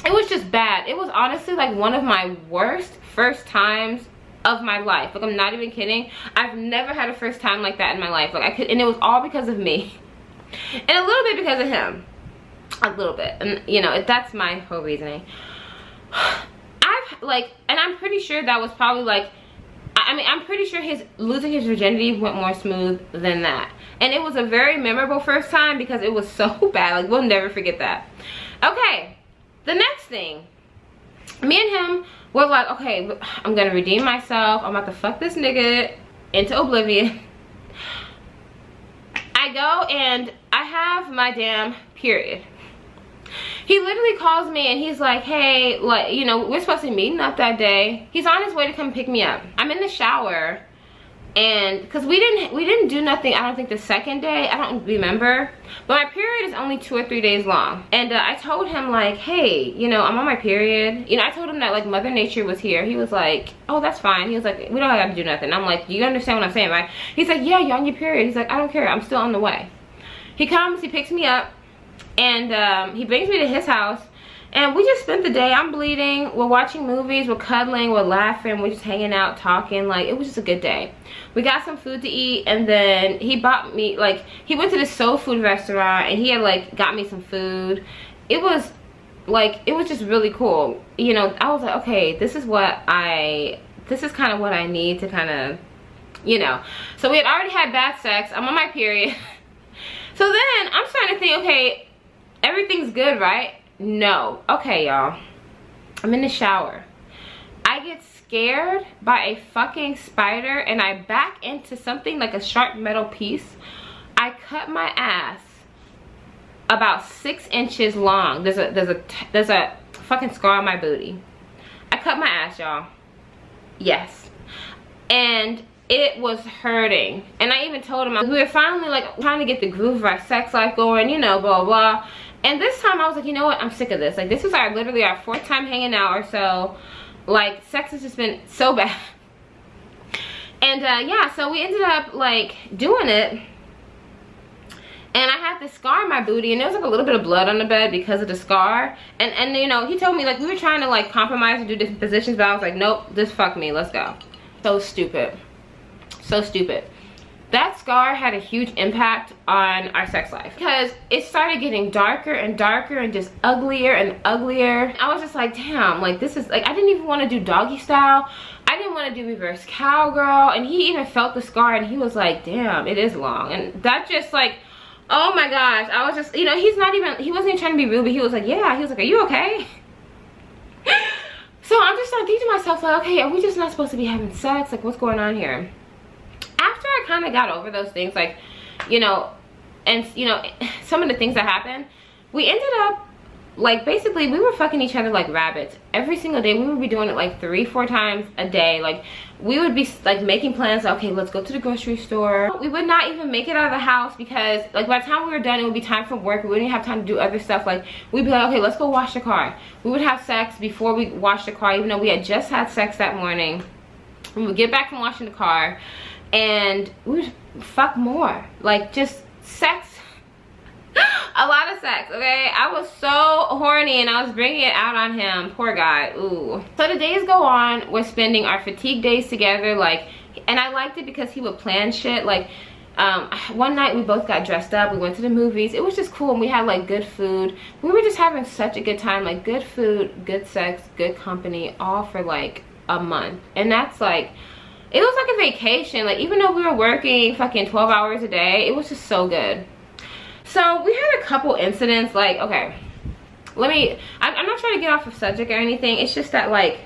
it was just bad. It was honestly, like, one of my worst first times of my life. Like, I'm not even kidding. I've never had a first time like that in my life. Like, and it was all because of me. And a little bit because of him. A little bit. And, you know, that's my whole reasoning. And I'm pretty sure that was probably, like, I mean, I'm pretty sure losing his virginity went more smooth than that. And it was a very memorable first time because it was so bad. Like, we'll never forget that. Okay, the next thing. me and him were like, okay, I'm gonna redeem myself. I'm about to fuck this nigga into oblivion. I go and I have my damn period. He literally calls me and he's like, hey, like, you know, we're supposed to be meeting up that day. He's on his way to come pick me up. I'm in the shower, and because we didn't do nothing, I don't think the second day, I don't remember, but my period is only 2 or 3 days long. And I told him like, hey, you know, I'm on my period. You know, I told him that like Mother Nature was here. He was like, oh, that's fine. He was like, we don't have to do nothing. I'm like, do you understand what I'm saying, right? He's like, yeah, you're on your period. He's like, I don't care, I'm still on the way. He comes, he picks me up, and he brings me to his house, and we just spent the day. I'm bleeding, we're watching movies, we're cuddling, we're laughing, we're just hanging out, talking. Like, it was just a good day. We got some food to eat, and then he bought me, like, he went to this soul food restaurant and he had like got me some food. It was like, it was just really cool. You know, I was like, okay, this is kind of what I need to kind of, you know. So we had already had bad sex, I'm on my period. So then I'm starting to think, okay, everything's good, right? No. Okay, y'all, I'm in the shower. I get scared by a fucking spider, and I back into something like a sharp metal piece. I cut my ass about 6 inches long. There's a fucking scar on my booty. I cut my ass, y'all. Yes. And it was hurting, and I even told him, we were finally like trying to get the groove of our sex life going, you know, blah blah. And this time I was like, you know what, I'm sick of this. Like, this is literally our 4th time hanging out or so. Like, sex has just been so bad. And yeah, so we ended up like doing it, and I had this scar on my booty, and there was like a little bit of blood on the bed because of the scar. And you know, he told me, like, we were trying to like compromise and do different positions, but I was like, nope, just fuck me, let's go. So stupid. So stupid. That scar had a huge impact on our sex life because it started getting darker and darker and just uglier and uglier. I was just like, damn, like, this is like, I didn't even want to do doggy style. I didn't want to do reverse cowgirl. And he even felt the scar, and he was like, damn, it is long. And that just like, oh my gosh, I was just, you know, he wasn't even trying to be rude, but he was like, yeah, he was like, are you okay? So I'm just like thinking to myself, like, okay, are we just not supposed to be having sex? Like, what's going on here? After I kind of got over those things, like, you know, and you know, some of the things that happened, we ended up like, basically we were fucking each other like rabbits every single day. We would be doing it like 3-4 times a day. Like, we would be like making plans, okay, let's go to the grocery store. We would not even make it out of the house because like by the time we were done, it would be time for work. We wouldn't have time to do other stuff. Like, we'd be like, okay, let's go wash the car. We would have sex before we washed the car, even though we had just had sex that morning. We would get back from washing the car, and we would fuck more. Like, just sex. A lot of sex, okay? I was so horny, and I was bringing it out on him. Poor guy. Ooh. So the days go on. We're spending our fatigue days together. Like, and I liked it because he would plan shit. Like, one night we both got dressed up. We went to the movies. It was just cool, and we had like good food. We were just having such a good time. Like, good food, good sex, good company, all for like a month. And that's like, it was like a vacation. Like, even though we were working fucking 12 hours a day, it was just so good. So we had a couple incidents. Like, okay, I'm not trying to get off of subject or anything. It's just that, like,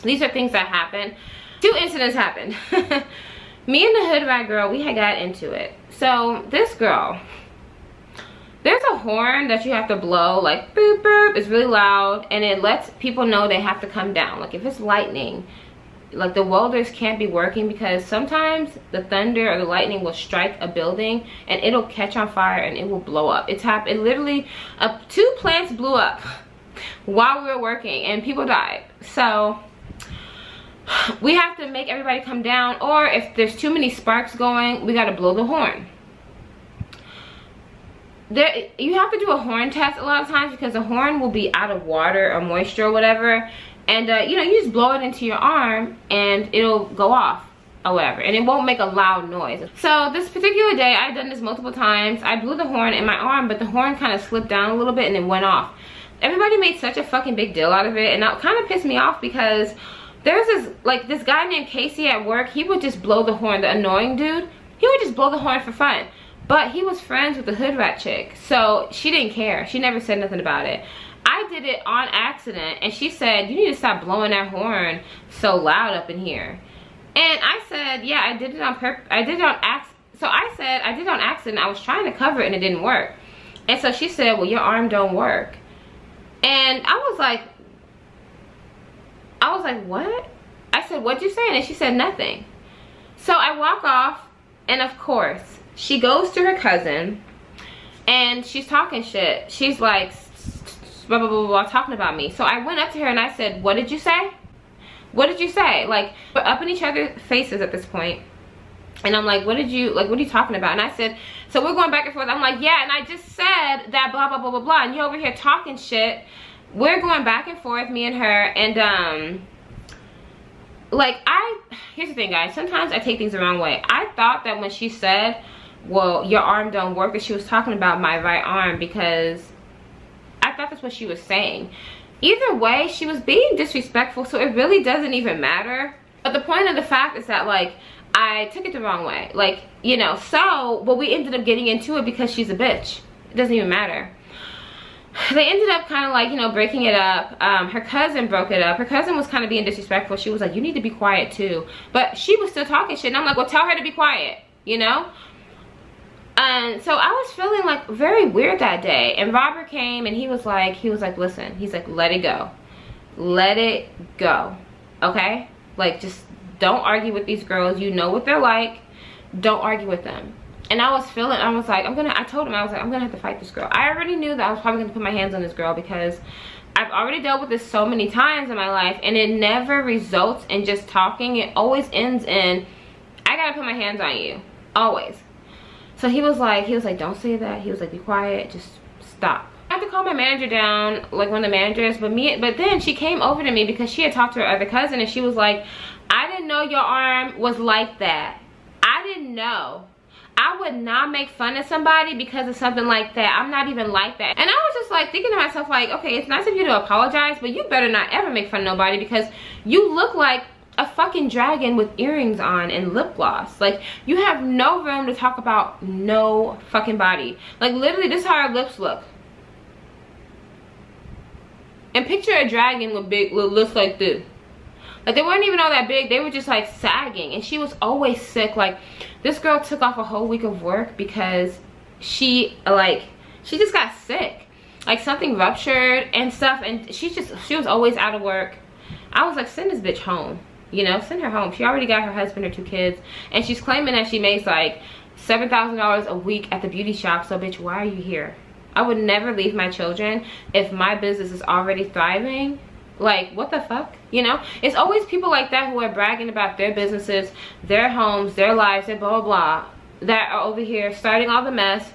these are things that happen. 2 incidents happened. Me and the hood rat girl, we had got into it. So this girl, there's a horn that you have to blow, like boop boop. It's really loud, and it lets people know they have to come down. Like, if it's lightning, like, the welders can't be working because sometimes the thunder or the lightning will strike a building and it'll catch on fire and it will blow up. It literally, 2 plants blew up while we were working and people died. So we have to make everybody come down, or if there's too many sparks going, we got to blow the horn. You have to do a horn test a lot of times because the horn will be out of water or moisture or whatever. And you know, you just blow it into your arm and it'll go off or whatever, and it won't make a loud noise. So this particular day, I've done this multiple times. I blew the horn in my arm, but the horn kind of slipped down a little bit and it went off. Everybody made such a fucking big deal out of it, and that kind of pissed me off because there's this guy named Casey at work. He would just blow the horn, the annoying dude. He would just blow the horn for fun, but he was friends with the hood rat chick, so she didn't care. She never said nothing about it. I I did it on accident. And she said, you need to stop blowing that horn so loud up in here. And I said, yeah, I did it on purpose. I did it on accident. So I said, I did it on accident. I was trying to cover it and it didn't work. And so she said, well, your arm don't work. And I was like, what? I said, what'd you say? And she said, nothing. So I walk off, and of course, she goes to her cousin, and she's talking shit. She's like, blah, blah, blah, blah, talking about me. So I went up to her and I said, what did you say? What did you say? Like, we're up in each other's faces at this point. And I'm like, what are you talking about? And I said, so we're going back and forth. I'm like, yeah, and I just said that blah, blah, blah, blah, blah. And you over here talking shit. We're going back and forth, me and her. And, like, here's the thing, guys. Sometimes I take things the wrong way. I thought that when she said, well, your arm don't work, that she was talking about my right arm, because I thought that's what she was saying. Either way, she was being disrespectful, so it really doesn't even matter. But the point of the fact is that, like, I took it the wrong way. Like, you know, so, but we ended up getting into it because she's a bitch. It doesn't even matter. They ended up kind of like, you know, breaking it up. Her cousin broke it up. Her cousin was kind of being disrespectful. She was like, you need to be quiet too. But she was still talking shit. And I'm like, well, tell her to be quiet, you know? And so I was feeling like very weird that day. And Robert came and he was like, listen, he's like, let it go. Let it go. Okay? Like, just don't argue with these girls. You know what they're like. Don't argue with them. And I was feeling, I was like, I told him, I was like, I'm gonna have to fight this girl. I already knew that I was probably gonna put my hands on this girl because I've already dealt with this so many times in my life, and it never results in just talking. It always ends in, I gotta put my hands on you. Always. So he was like, don't say that. He was like, be quiet, just stop. I have to call my manager down, like one of the managers, but then she came over to me because she had talked to her other cousin, and she was like, I didn't know your arm was like that. I didn't know. I would not make fun of somebody because of something like that. I'm not even like that. And I was just like thinking to myself, like, okay, it's nice of you to apologize, but you better not ever make fun of nobody because you look like a fucking dragon with earrings on and lip gloss. Like, you have no room to talk about no fucking body. Like, literally, this is how her lips look. And picture a dragon with big lips like this. Like, they weren't even all that big. They were just like sagging. And she was always sick. Like, this girl took off a whole week of work because she just got sick. Like, something ruptured and stuff. And she was always out of work. I was like, send this bitch home. You know, send her home. She already got her husband, her 2 kids. And she's claiming that she makes like $7,000 a week at the beauty shop. So, bitch, why are you here? I would never leave my children if my business is already thriving. Like, what the fuck? You know, it's always people like that who are bragging about their businesses, their homes, their lives, their blah blah blah, that are over here starting all the mess,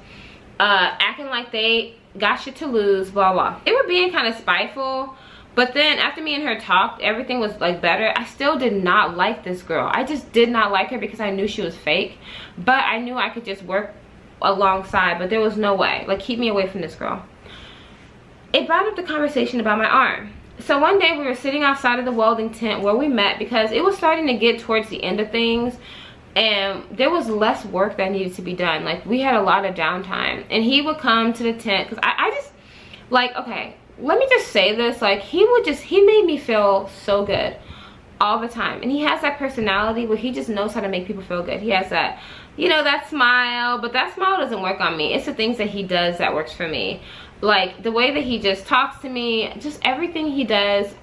acting like they got shit to lose, blah blah. They were being kind of spiteful, but then after me and her talked, everything was like better. I still did not like this girl. I just did not like her because I knew she was fake, but I knew I could just work alongside, but there was no way. Like, keep me away from this girl. It brought up the conversation about my arm. So one day we were sitting outside of the welding tent where we met because it was starting to get towards the end of things and there was less work that needed to be done. Like, we had a lot of downtime, and he would come to the tent because I just, like, okay, let me just say this, like, he made me feel so good all the time. And he has that personality where he just knows how to make people feel good. He has that, you know, that smile, but that smile doesn't work on me. It's the things that he does that works for me. Like, the way that he just talks to me, just everything he does,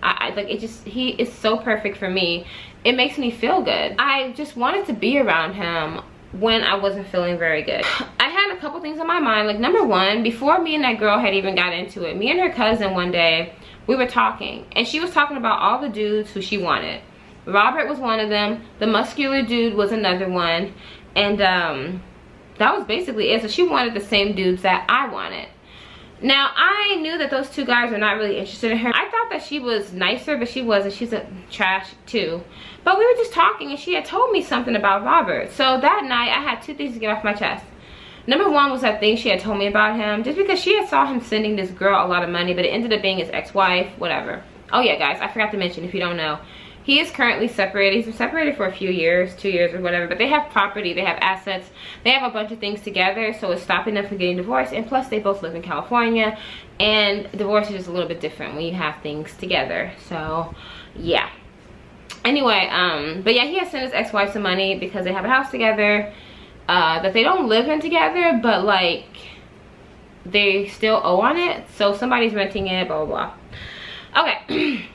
he is so perfect for me. It makes me feel good. I just wanted to be around him when I wasn't feeling very good. I had a couple things on my mind. Like, number one, before me and that girl had even got into it, me and her cousin one day, we were talking, and she was talking about all the dudes who she wanted. Robert was one of them. The muscular dude was another one. And that was basically it. So she wanted the same dudes that I wanted. Now, I knew that those 2 guys were not really interested in her. I thought that she was nicer, but she wasn't. She's a trash too. But we were just talking, and she had told me something about Robert. So that night, I had 2 things to get off my chest. Number one was that thing she had told me about him, just because she had saw him sending this girl a lot of money, but it ended up being his ex-wife, whatever. Oh yeah, guys, I forgot to mention, if you don't know, He is currently separated. He's been separated for a few years, 2 years or whatever, but they have property, they have assets, they have a bunch of things together, so it's stopping them from getting divorced. And plus they both live in California, and divorce is just a little bit different when you have things together. So yeah, anyway, but yeah, he has sent his ex-wife some money because they have a house together that they don't live in together, but like they still owe on it, so somebody's renting it, blah blah blah. Okay.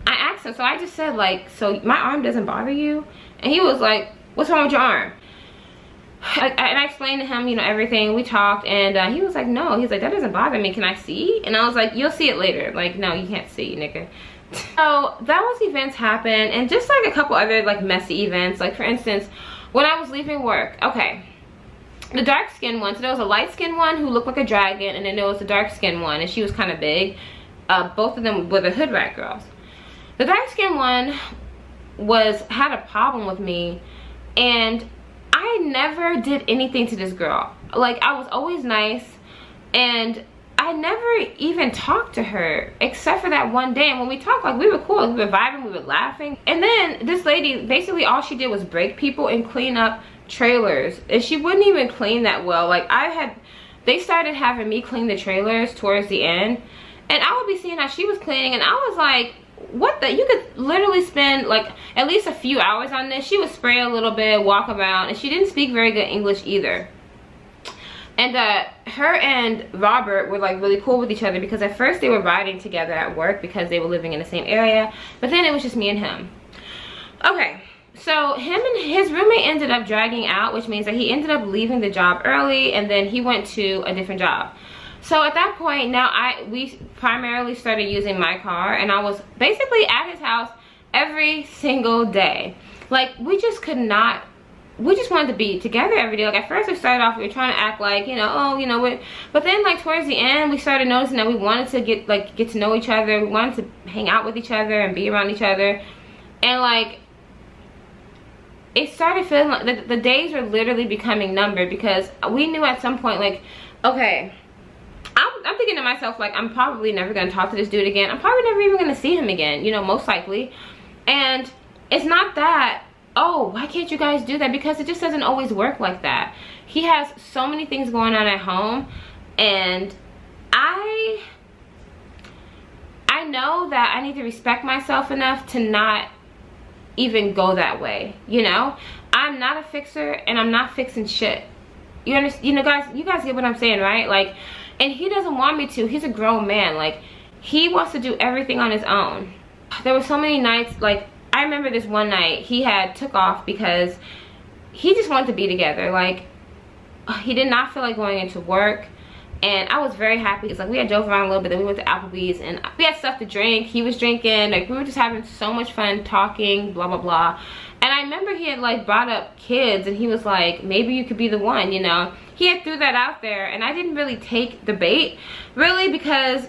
I asked him, so I just said like, so my arm doesn't bother you? And he was like, what's wrong with your arm? And I explained to him, you know, everything. We talked, and he was like, no. He's like, that doesn't bother me. Can I see? And I was like, you'll see it later. Like, no, you can't see, nigga. So those events happened, and just like a couple other like messy events. Like for instance, when I was leaving work, okay, the dark skinned one, so there was a light skinned one who looked like a dragon, and then there was a dark skinned one, and she was kind of big. Both of them were the hood rat girls. The dark skinned one had a problem with me, and I never did anything to this girl. Like, I was always nice, and I never even talked to her except for that one day. And when we talked, like, we were cool, we were vibing, we were laughing. And then this lady, basically all she did was break people and clean up trailers, and she wouldn't even clean that well. Like, they started having me clean the trailers towards the end, and I would be seeing how she was cleaning, and I was like, what the, you could literally spend like at least a few hours on this. She would spray a little bit, walk around, and she didn't speak very good English either. And her and Robert were like really cool with each other, because at first they were riding together at work because they were living in the same area, but then it was just me and him. Okay, so him and his roommate ended up dragging out, which means that he ended up leaving the job early, and then he went to a different job. So at that point, now we primarily started using my car, and I was basically at his house every single day. Like, we just could not, we just wanted to be together every day. Like, at first we started off, we were trying to act like, you know, oh, you know, but then like towards the end, we started noticing that we wanted to get to know each other. We wanted to hang out with each other and be around each other. And like, it started feeling like the days were literally becoming numbered, because we knew at some point, like, okay, I'm thinking to myself, like, I'm probably never going to talk to this dude again. I'm probably never even going to see him again, you know, most likely. And it's not that, oh, why can't you guys do that? Because it just doesn't always work like that. He has so many things going on at home, and I know that I need to respect myself enough to not even go that way, you know? I'm not a fixer, and I'm not fixing shit. You understand? You know, guys, you guys get what I'm saying, right? Like, and he doesn't want me to. He's a grown man. Like, he wants to do everything on his own. There were so many nights, like, I remember this one night he had took off because he just wanted to be together. Like, he did not feel like going into work, and I was very happy. It's like, we had drove around a little bit, then we went to Applebee's, and we had stuff to drink. He was drinking. Like, we were just having so much fun talking, blah blah blah. And I remember he had like brought up kids, and he was like, maybe you could be the one, you know. He had threw that out there, and I didn't really take the bait, really, because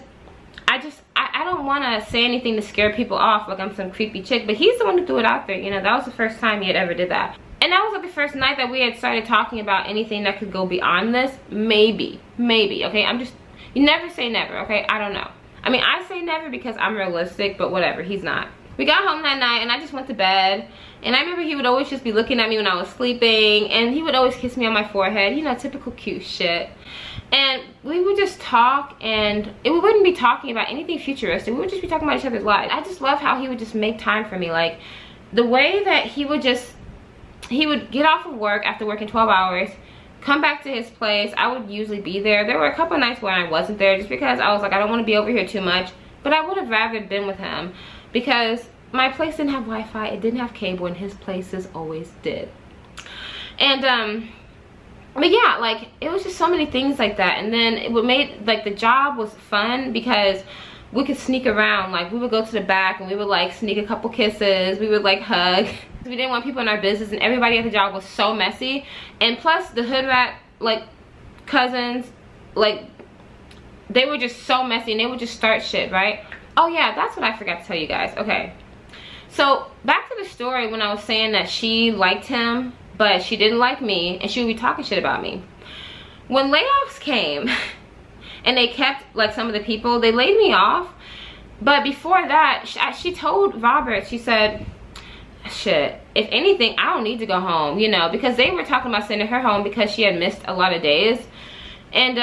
I don't want to say anything to scare people off like I'm some creepy chick, but he's the one who threw it out there, you know. That was the first time he had ever did that. And that was like the first night that we had started talking about anything that could go beyond this. Maybe, okay? You never say never, okay? I don't know. I mean, I say never because I'm realistic, but whatever, he's not. We got home that night, and I just went to bed. And I remember he would always just be looking at me when I was sleeping, and he would always kiss me on my forehead, you know, typical cute shit. And we would just talk, and we wouldn't be talking about anything futuristic. We would just be talking about each other's lives. I just love how he would just make time for me. Like, the way that he would get off of work after working 12 hours, come back to his place. I would usually be there. There were a couple nights when I wasn't there, just because I was like, I don't want to be over here too much. But I would have rather been with him, because my place didn't have Wi-Fi, it didn't have cable, and his places always did. And but yeah, like, it was just so many things like that. And then it made, like, the job was fun because we could sneak around. Like, we would go to the back, and we would like sneak a couple kisses, we would like hug. We didn't want people in our business, and everybody at the job was so messy. And plus the hood rat, like, cousins, like, they were just so messy, and they would just start shit, right? Oh yeah, that's what I forgot to tell you guys. Okay, so back to the story when I was saying that she liked him, but she didn't like me, and she would be talking shit about me. When layoffs came, and they kept, like, some of the people, they laid me off, But before that, she told Robert, she said, shit, if anything, I don't need to go home, you know, because they were talking about sending her home because she had missed a lot of days. And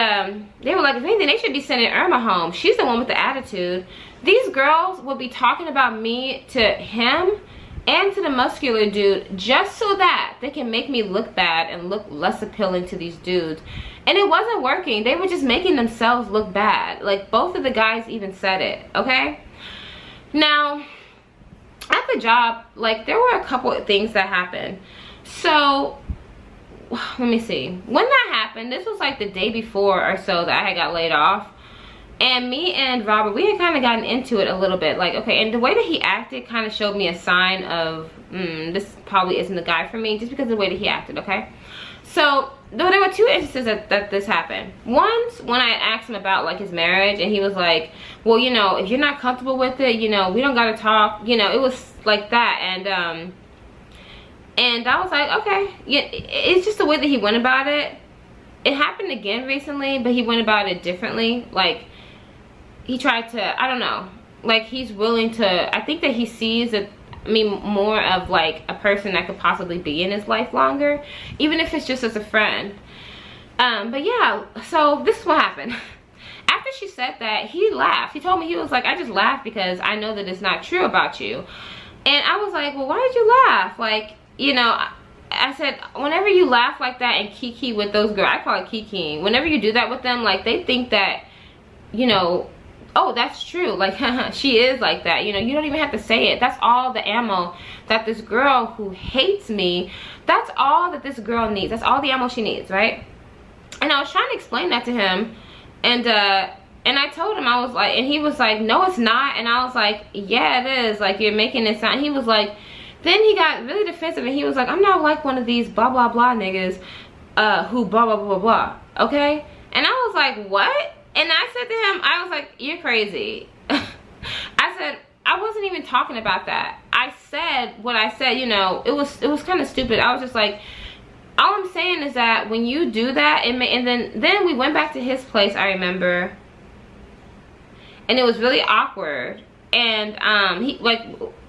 they were like, if anything, they should be sending Irma home. She's the one with the attitude. These girls will be talking about me to him and to the muscular dude just so that they can make me look bad and look less appealing to these dudes. And it wasn't working. They were just making themselves look bad. Like, both of the guys even said it, okay? Now, at the job, like, there were a couple of things that happened. So, let me see. When that happened, this was like the day before or so that I had got laid off. And me and Robert, we had kind of gotten into it a little bit. Like, okay, and the way that he acted kind of showed me a sign of, this probably isn't the guy for me, just because of the way that he acted, okay? So, there were two instances that this happened. Once, when I asked him about, like, his marriage, and he was like, well, you know, if you're not comfortable with it, you know, we don't gotta talk. You know, it was like that. And I was like, okay. Yeah, it's just the way that he went about it. It happened again recently, but he went about it differently. Like, he tried to, I don't know, like, he's willing to, I think that he sees that, I mean, more of like a person that could possibly be in his life longer, even if it's just as a friend. But yeah, so this is what happened. After she said that, he laughed. He told me, he was like, I just laughed because I know that it's not true about you. And I was like, well, why did you laugh? Like, you know, I said, whenever you laugh like that and kiki with those girls, I call it kikiing. Whenever you do that with them, like, they think that, you know, oh, that's true, like, she is like that, you know, you don't even have to say it. That's all the ammo that this girl who hates me, that's all that this girl needs. That's all the ammo she needs, right? And I was trying to explain that to him, and I told him, I was like, and he was like, no, it's not. And I was like, yeah, it is, like, you're making it sound. He was like, then he got really defensive, and he was like, I'm not like one of these blah blah blah niggas who blah blah blah blah, okay? And I was like, what? And I said to him, I was like, you're crazy. I said, I wasn't even talking about that. I said what I said, you know, it was kind of stupid. I was just like, all I'm saying is that when you do that, and then we went back to his place, I remember, and it was really awkward. And he, like,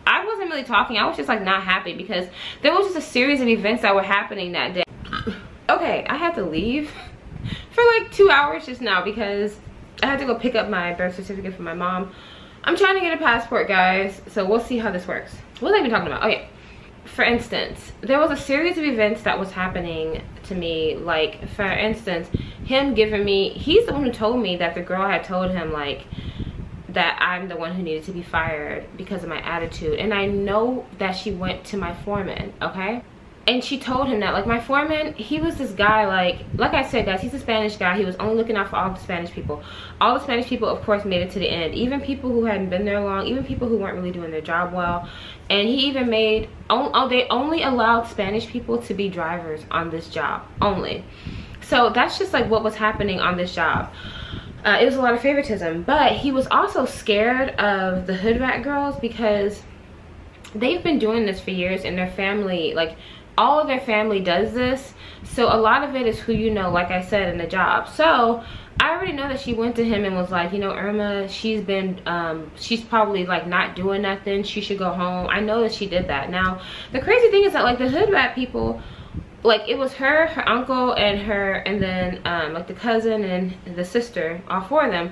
I wasn't really talking. I was just like not happy because there was just a series of events that were happening that day. Okay, I had to leave for like 2 hours just now because I had to go pick up my birth certificate from my mom. I'm trying to get a passport, guys, so we'll see how this works. What was I even talking about? Okay, for instance, there was a series of events that was happening to me. Like, for instance, him giving me, he's the one who told me that the girl had told him, like, that I'm the one who needed to be fired because of my attitude. And I know that she went to my foreman, okay? And she told him that, like, my foreman, he was this guy, like I said, guys, he's a Spanish guy. He was only looking out for all the Spanish people. All the Spanish people, of course, made it to the end. Even people who hadn't been there long, even people who weren't really doing their job well. And he even made, they only allowed Spanish people to be drivers on this job, only. So that's just like what was happening on this job. It was a lot of favoritism. But he was also scared of the hood rat girls because they've been doing this for years, and their family, like, all of their family does this. So a lot of it is who you know, like I said, in the job. So I already know that she went to him and was like, you know, Irma, she's been she's probably like not doing nothing, she should go home. I know that she did that. Now the crazy thing is that, like, the hood rat people, like, it was her uncle and her, and then like the cousin and the sister, all four of them.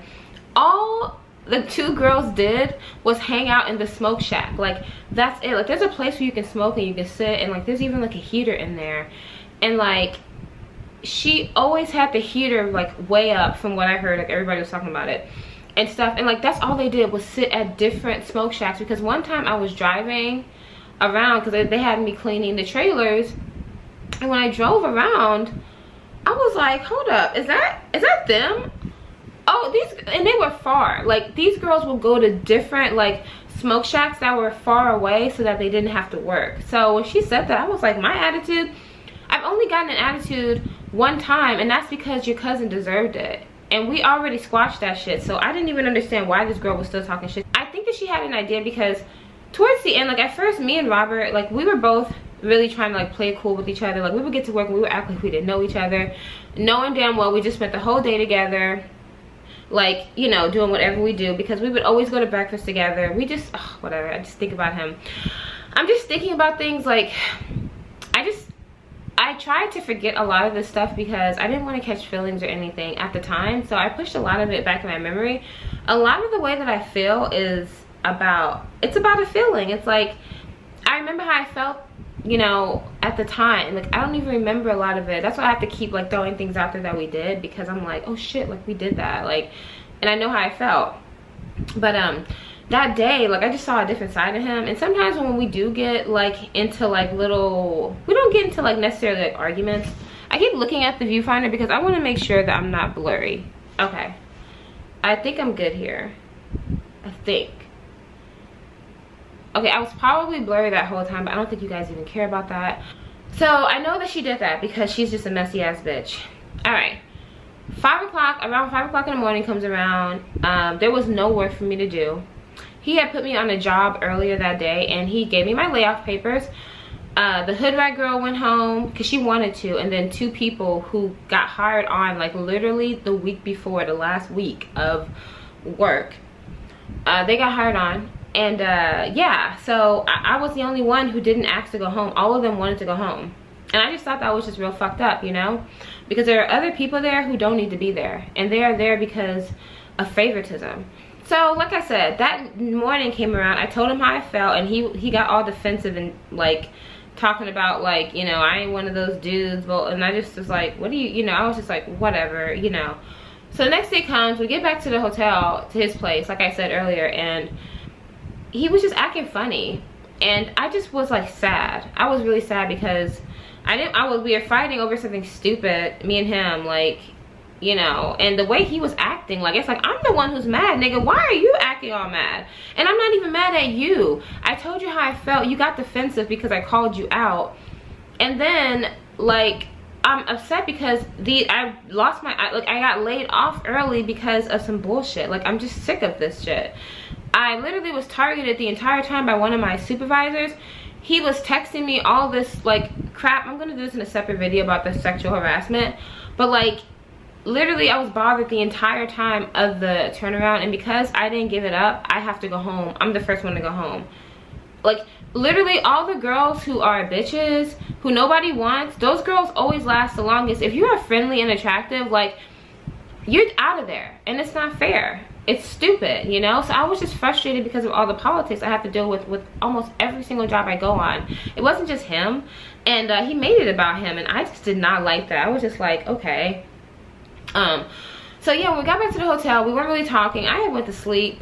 All the two girls did was hang out in the smoke shack. Like, that's it. Like, there's a place where you can smoke and you can sit, and like there's even like a heater in there. And like, she always had the heater like way up, from what I heard, like everybody was talking about it and stuff. And like, that's all they did was sit at different smoke shacks. Because one time I was driving around because they had me cleaning the trailers, and when I drove around, I was like, hold up, is that them? Oh, and they were far. Like, these girls would go to different like smoke shacks that were far away so that they didn't have to work. So when she said that, I was like, my attitude, I've only gotten an attitude one time, and that's because your cousin deserved it, and we already squashed that shit. So I didn't even understand why this girl was still talking shit. I think that she had an idea because towards the end, like, at first me and Robert, like, we were both really trying to like play cool with each other. Like, we would get to work and we would act like we didn't know each other, knowing damn well we just spent the whole day together. like, you know, doing whatever we do, because we would always go to breakfast together. We just, whatever, I just think about him. I'm just thinking about things like, I tried to forget a lot of this stuff because I didn't want to catch feelings or anything at the time. So I pushed a lot of it back in my memory. A lot of the way that I feel is about a feeling. It's like, I remember how I felt, you know, at the time. Like, I don't even remember a lot of it. That's why I have to keep like throwing things out there that we did, because I'm like, oh shit, like we did that. Like, and I know how I felt. But that day, like, I just saw a different side of him. And sometimes when we do get like into like little, we don't get into like necessarily like arguments. I keep looking at the viewfinder because I want to make sure that I'm not blurry. Okay, I think I'm good here. I think. Okay, I was probably blurry that whole time, but I don't think you guys even care about that. So I know that she did that because she's just a messy ass bitch. All right, 5 o'clock, around 5 o'clock in the morning comes around. There was no work for me to do. He had put me on a job earlier that day, and he gave me my layoff papers. The hood rat girl went home because she wanted to, and then 2 people who got hired on like literally the week before, the last week of work, they got hired on. And yeah, so I was the only one who didn't ask to go home. All of them wanted to go home, and I just thought that was just real fucked up, you know, because there are other people there who don't need to be there, and they are there because of favoritism. So like I said, that morning came around, I told him how I felt, and he got all defensive and like talking about like, you know, I ain't one of those dudes. Well, and I just was like, what do you know, I was just like, whatever, you know. So the next day comes, we get back to the hotel, to his place, like I said earlier, and he was just acting funny, and I just was like sad. I was really sad because we were fighting over something stupid, me and him, like, you know, and the way he was acting, like, it's like, I'm the one who's mad, nigga. Why are you acting all mad? And I'm not even mad at you. I told you how I felt. You got defensive because I called you out. And then, like, I'm upset because I lost my, like, I got laid off early because of some bullshit. Like, I'm just sick of this shit. I literally was targeted the entire time by one of my supervisors. He was texting me all this, like, crap. I'm gonna do this in a separate video about the sexual harassment. But, like, literally I was bothered the entire time of the turnaround, and because I didn't give it up, I have to go home. I'm the first one to go home. Like, literally all the girls who are bitches, who nobody wants, those girls always last the longest. If you are friendly and attractive, like, you're out of there, and it's not fair. It's stupid, you know. So I was just frustrated because of all the politics I have to deal with almost every single job I go on. It wasn't just him, and he made it about him, and I just did not like that. I was just like, okay. So yeah, when we got back to the hotel, we weren't really talking. I had went to sleep.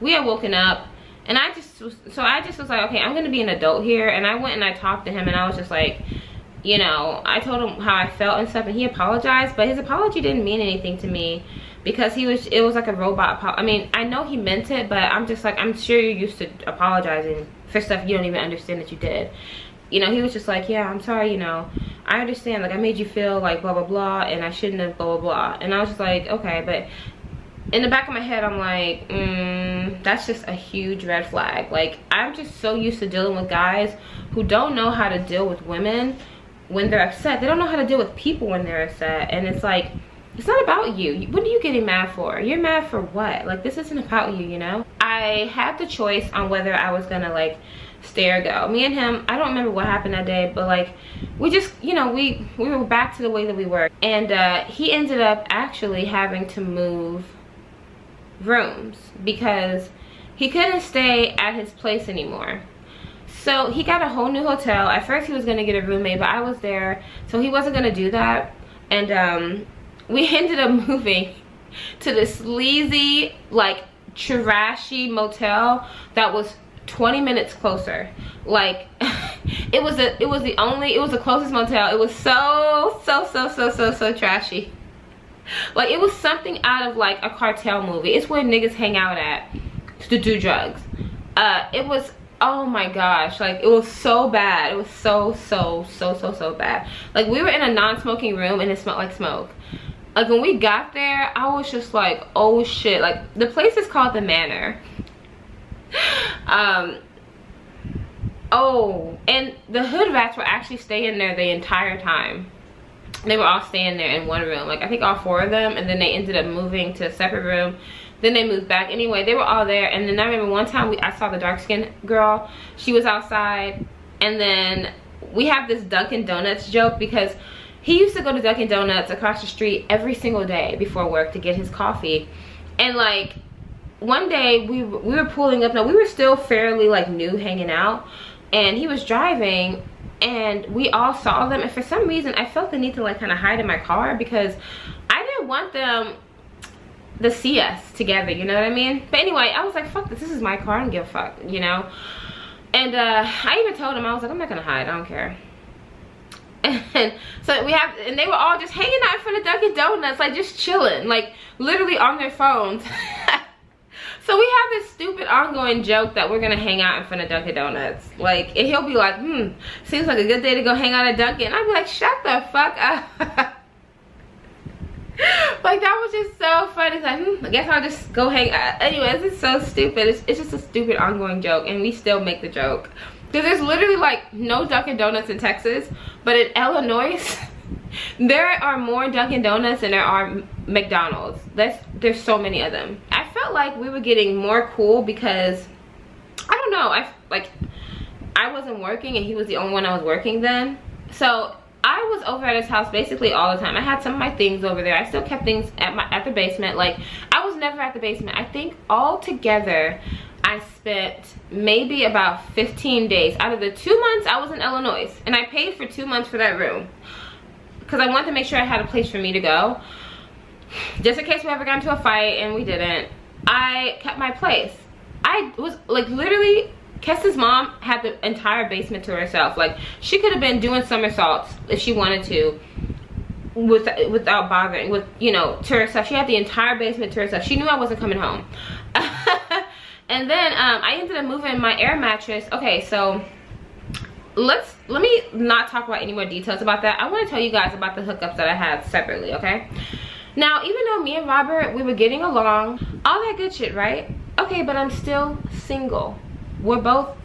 We had woken up, and I just was like, okay, I'm gonna be an adult here. And I went and I talked to him, and I was just like, you know, I told him how I felt and stuff, and he apologized, but his apology didn't mean anything to me because it was like a robot I mean, I know he meant it, but I'm just like, I'm sure you're used to apologizing for stuff you don't even understand that you did. You know, he was just like, yeah, I'm sorry, you know, I understand, like, I made you feel like blah blah blah, and I shouldn't have blah blah blah. And I was just like, okay. But in the back of my head, I'm like, that's just a huge red flag. Like, I'm just so used to dealing with guys who don't know how to deal with women when they're upset. They don't know how to deal with people when they're upset. And it's like, it's not about you. What are you getting mad for? You're mad for what? Like, this isn't about you, you know? I had the choice on whether I was gonna, like, stay or go. Me and him, I don't remember what happened that day, but like, we just, you know, we were back to the way that we were. And he ended up actually having to move rooms because he couldn't stay at his place anymore. So he got a whole new hotel. At first he was gonna get a roommate, but I was there, so he wasn't gonna do that. And we ended up moving to this sleazy, like, trashy motel that was 20 minutes closer. Like, it was the closest motel. It was so trashy. Like, it was something out of like a cartel movie. It's where niggas hang out at to do drugs. It was, oh my gosh, like, it was so bad. It was so bad. Like, we were in a non-smoking room and it smelled like smoke. Like, when we got there, I was just like, oh shit. Like, the place is called the Manor. Oh, and the hood rats were actually staying there the entire time. They were all staying there in one room, like I think all 4 of them, and then they ended up moving to a separate room. Then they moved back. Anyway, they were all there. And then I remember one time I saw the dark-skinned girl. She was outside. And then we have this Dunkin' Donuts joke because he used to go to Dunkin' Donuts across the street every single day before work to get his coffee. And like one day we were pulling up. Now we were still fairly like new hanging out. And he was driving and we all saw them. And for some reason I felt the need to like kind of hide in my car because I didn't want them to see us together, you know what I mean? But anyway, I was like, fuck this is my car, I don't give a fuck, you know? And I even told him, I was like, I'm not gonna hide, I don't care. And so and they were all just hanging out in front of Dunkin' Donuts, like just chilling, like literally on their phones. So we have this stupid ongoing joke that we're gonna hang out in front of Dunkin' Donuts. Like, and he'll be like, seems like a good day to go hang out at Dunkin'. And I'd be like, shut the fuck up. Like that was just so funny. It's like, I guess I'll just go hang out. Anyways, it's so stupid. It's just a stupid ongoing joke, and we still make the joke because there's literally like no Dunkin' Donuts in Texas, but in Illinois there are more Dunkin' Donuts than there are McDonald's. There's so many of them. I felt like we were getting more cool because I don't know, I wasn't working and he was the only one I was working then, so I was over at his house basically all the time. I had some of my things over there. I still kept things at the basement. Like, I was never at the basement. I think all together I spent maybe about 15 days out of the 2 months I was in Illinois, and I paid for 2 months for that room because I wanted to make sure I had a place for me to go just in case we ever got into a fight, and we didn't. I kept my place. I was like literally, Keston's mom had the entire basement to herself. Like, she could have been doing somersaults if she wanted to without bothering, with, you know, to herself. She had the entire basement to herself. She knew I wasn't coming home. And then I ended up moving my air mattress. Okay, so let me not talk about any more details about that. I want to tell you guys about the hookups that I had separately, okay? Now, even though me and Robert, we were getting along, all that good shit, right? Okay, but I'm still single. We're both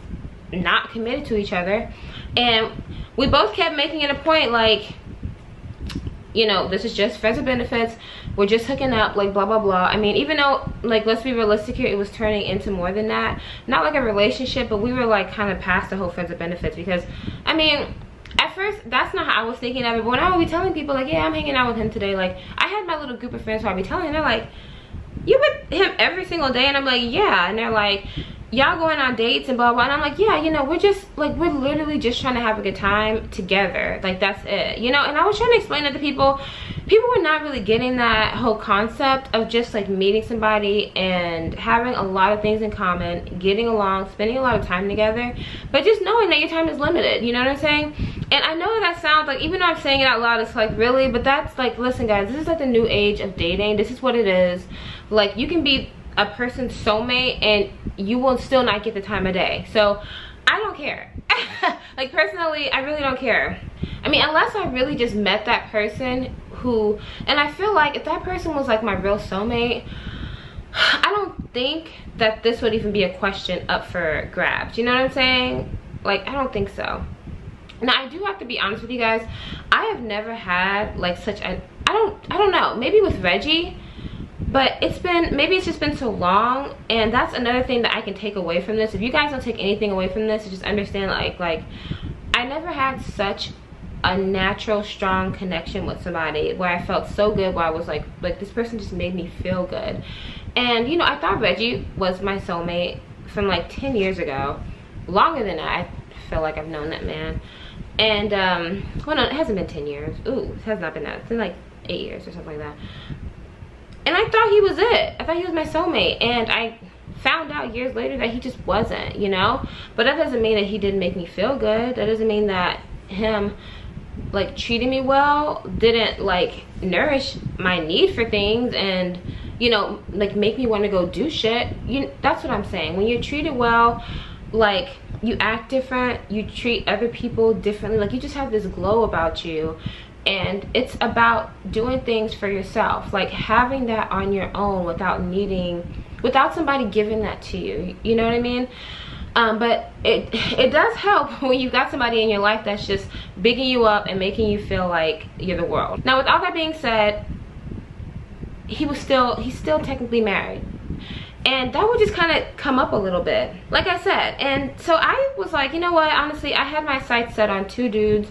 not committed to each other, and we both kept making it a point, like, you know, this is just friends with benefits, we're just hooking up, like blah blah blah. I mean, even though, like, let's be realistic here, it was turning into more than that. Not like a relationship, but we were like kind of past the whole friends with benefits, because I mean, at first that's not how I was thinking of it. But when I would be telling people like, yeah, I'm hanging out with him today, like I had my little group of friends who I'd be telling, and they're like, you with him every single day? And I'm like, yeah. And they're like, y'all going on dates and blah blah. And I'm like, yeah, you know, we're just like, we're literally just trying to have a good time together, like that's it, you know. And I was trying to explain it to people were not really getting that whole concept of just like meeting somebody and having a lot of things in common, getting along, spending a lot of time together, but just knowing that your time is limited, you know what I'm saying? And I know that sounds like, even though I'm saying it out loud, it's like, really? But that's like, listen guys, this is like the new age of dating. This is what it is. Like, you can be a person's soulmate and you will still not get the time of day. So I don't care. Like, personally, I really don't care. I mean, unless I really just met that person who, and I feel like if that person was like my real soulmate, I don't think that this would even be a question up for grabs, you know what I'm saying? Like, I don't think so. Now, I do have to be honest with you guys, I have never had like such a, I don't know, maybe with Reggie, but it's been, maybe it's just been so long. And that's another thing that I can take away from this. If you guys don't take anything away from this, just understand, like I never had such a natural, strong connection with somebody where I felt so good, where I was like this person just made me feel good. And you know, I thought Reggie was my soulmate from like 10 years ago, longer than that. I feel like I've known that man. And well, no, it hasn't been 10 years. Ooh, it has not been that. It's been like 8 years or something like that. And I thought he was it. I thought he was my soulmate. And I found out years later that he just wasn't, you know? But that doesn't mean that he didn't make me feel good. That doesn't mean that him like treating me well didn't like nourish my need for things and, you know, like make me want to go do shit. That's what I'm saying. When you're treated well, like, you act different, you treat other people differently, like you just have this glow about you. And it's about doing things for yourself, like having that on your own without somebody giving that to you, you know what I mean? But it does help when you've got somebody in your life that's just bigging you up and making you feel like you're the world. Now with all that being said, he's still technically married, and that would just kind of come up a little bit, like I said. And so I was like, you know what, honestly, I had my sights set on 2 dudes.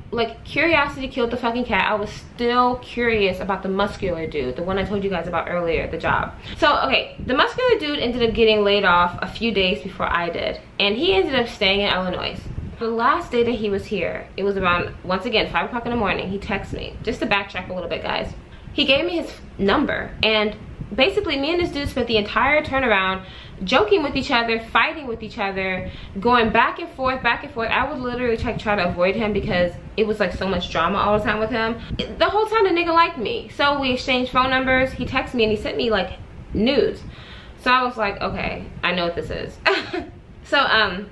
Like, curiosity killed the fucking cat. I was still curious about the muscular dude, the one I told you guys about earlier at the job. So okay, the muscular dude ended up getting laid off a few days before I did, and he ended up staying in Illinois. The last day that he was here, it was around, once again, 5 o'clock in the morning. He texted me, just to backtrack a little bit, guys. He gave me his number, and basically me and this dude spent the entire turnaround joking with each other, fighting with each other, going back and forth, back and forth. I would literally try to avoid him because it was like so much drama all the time with him. The whole time the nigga liked me. So we exchanged phone numbers. He texted me and he sent me like nudes. So I was like, okay, I know what this is. So I